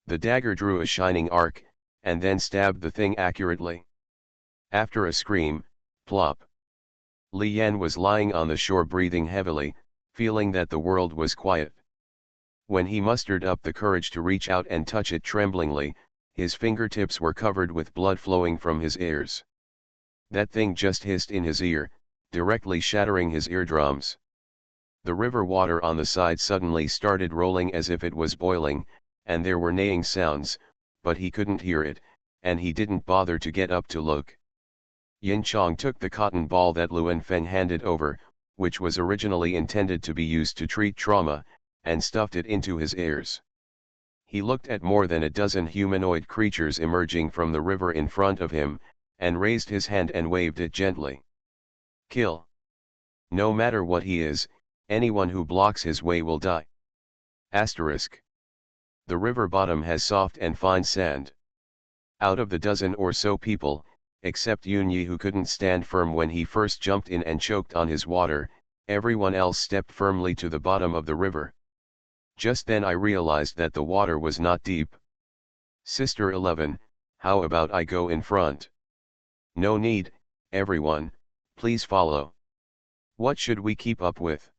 The dagger drew a shining arc, and then stabbed the thing accurately. After a scream, plop. Li Yan was lying on the shore breathing heavily, feeling that the world was quiet. When he mustered up the courage to reach out and touch it tremblingly, his fingertips were covered with blood flowing from his ears. That thing just hissed in his ear, directly shattering his eardrums. The river water on the side suddenly started rolling as if it was boiling, and there were neighing sounds, but he couldn't hear it, and he didn't bother to get up to look. Yin Chong took the cotton ball that Luan Feng handed over, which was originally intended to be used to treat trauma, and stuffed it into his ears. He looked at more than a dozen humanoid creatures emerging from the river in front of him, and raised his hand and waved it gently. Kill. No matter what he is, anyone who blocks his way will die. Asterisk. The river bottom has soft and fine sand. Out of the dozen or so people, except Yunyi who couldn't stand firm when he first jumped in and choked on his water, everyone else stepped firmly to the bottom of the river. Just then I realized that the water was not deep. Sister 11, how about I go in front? No need, everyone, please follow. What should we keep up with?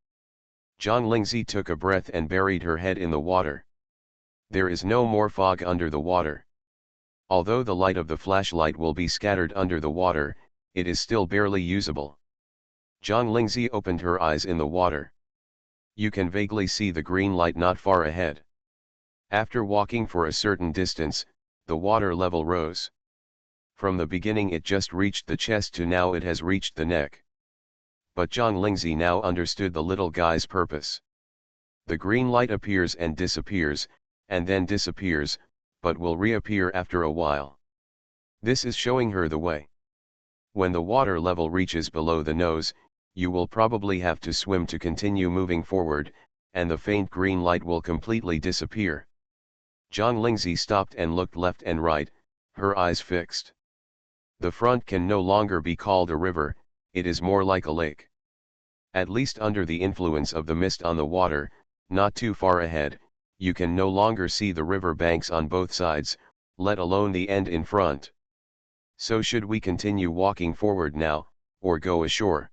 Zhang Lingzi took a breath and buried her head in the water. There is no more fog under the water. Although the light of the flashlight will be scattered under the water, it is still barely usable. Zhang Lingzi opened her eyes in the water. You can vaguely see the green light not far ahead. After walking for a certain distance, the water level rose. From the beginning it just reached the chest to now it has reached the neck. But Zhang Lingzi now understood the little guy's purpose. The green light appears and disappears, and then disappears, but will reappear after a while. This is showing her the way. When the water level reaches below the nose, you will probably have to swim to continue moving forward, and the faint green light will completely disappear. Zhang Lingzi stopped and looked left and right, her eyes fixed. The front can no longer be called a river, it is more like a lake. At least under the influence of the mist on the water, not too far ahead, you can no longer see the river banks on both sides, let alone the end in front. So should we continue walking forward now, or go ashore?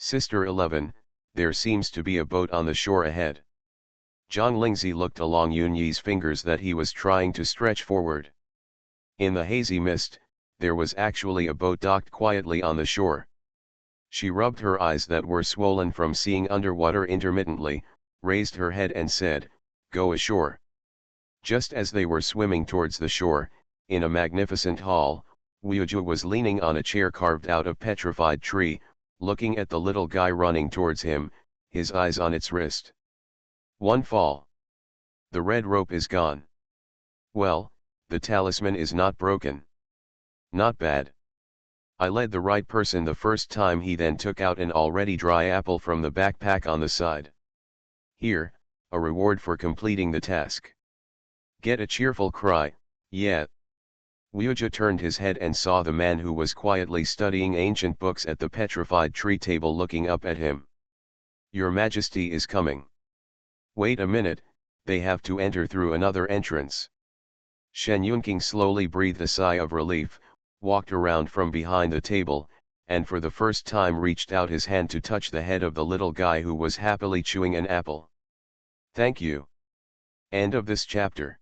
Sister 11, there seems to be a boat on the shore ahead. Zhang Lingzi looked along Yunyi's fingers that he was trying to stretch forward. In the hazy mist, there was actually a boat docked quietly on the shore. She rubbed her eyes that were swollen from seeing underwater intermittently, raised her head and said, "Go ashore." Just as they were swimming towards the shore, in a magnificent hall, Wuju was leaning on a chair carved out of petrified tree, looking at the little guy running towards him, his eyes on its wrist. One fall. The red rope is gone. Well, the talisman is not broken. Not bad. I led the right person the first time. He then took out an already dry apple from the backpack on the side. Here, a reward for completing the task. Get a cheerful cry, yeah. Wuju turned his head and saw the man who was quietly studying ancient books at the petrified tree table looking up at him. Your Majesty is coming. Wait a minute, they have to enter through another entrance. Shen Yunqing slowly breathed a sigh of relief, walked around from behind the table, and for the first time reached out his hand to touch the head of the little guy who was happily chewing an apple. Thank you. End of this chapter.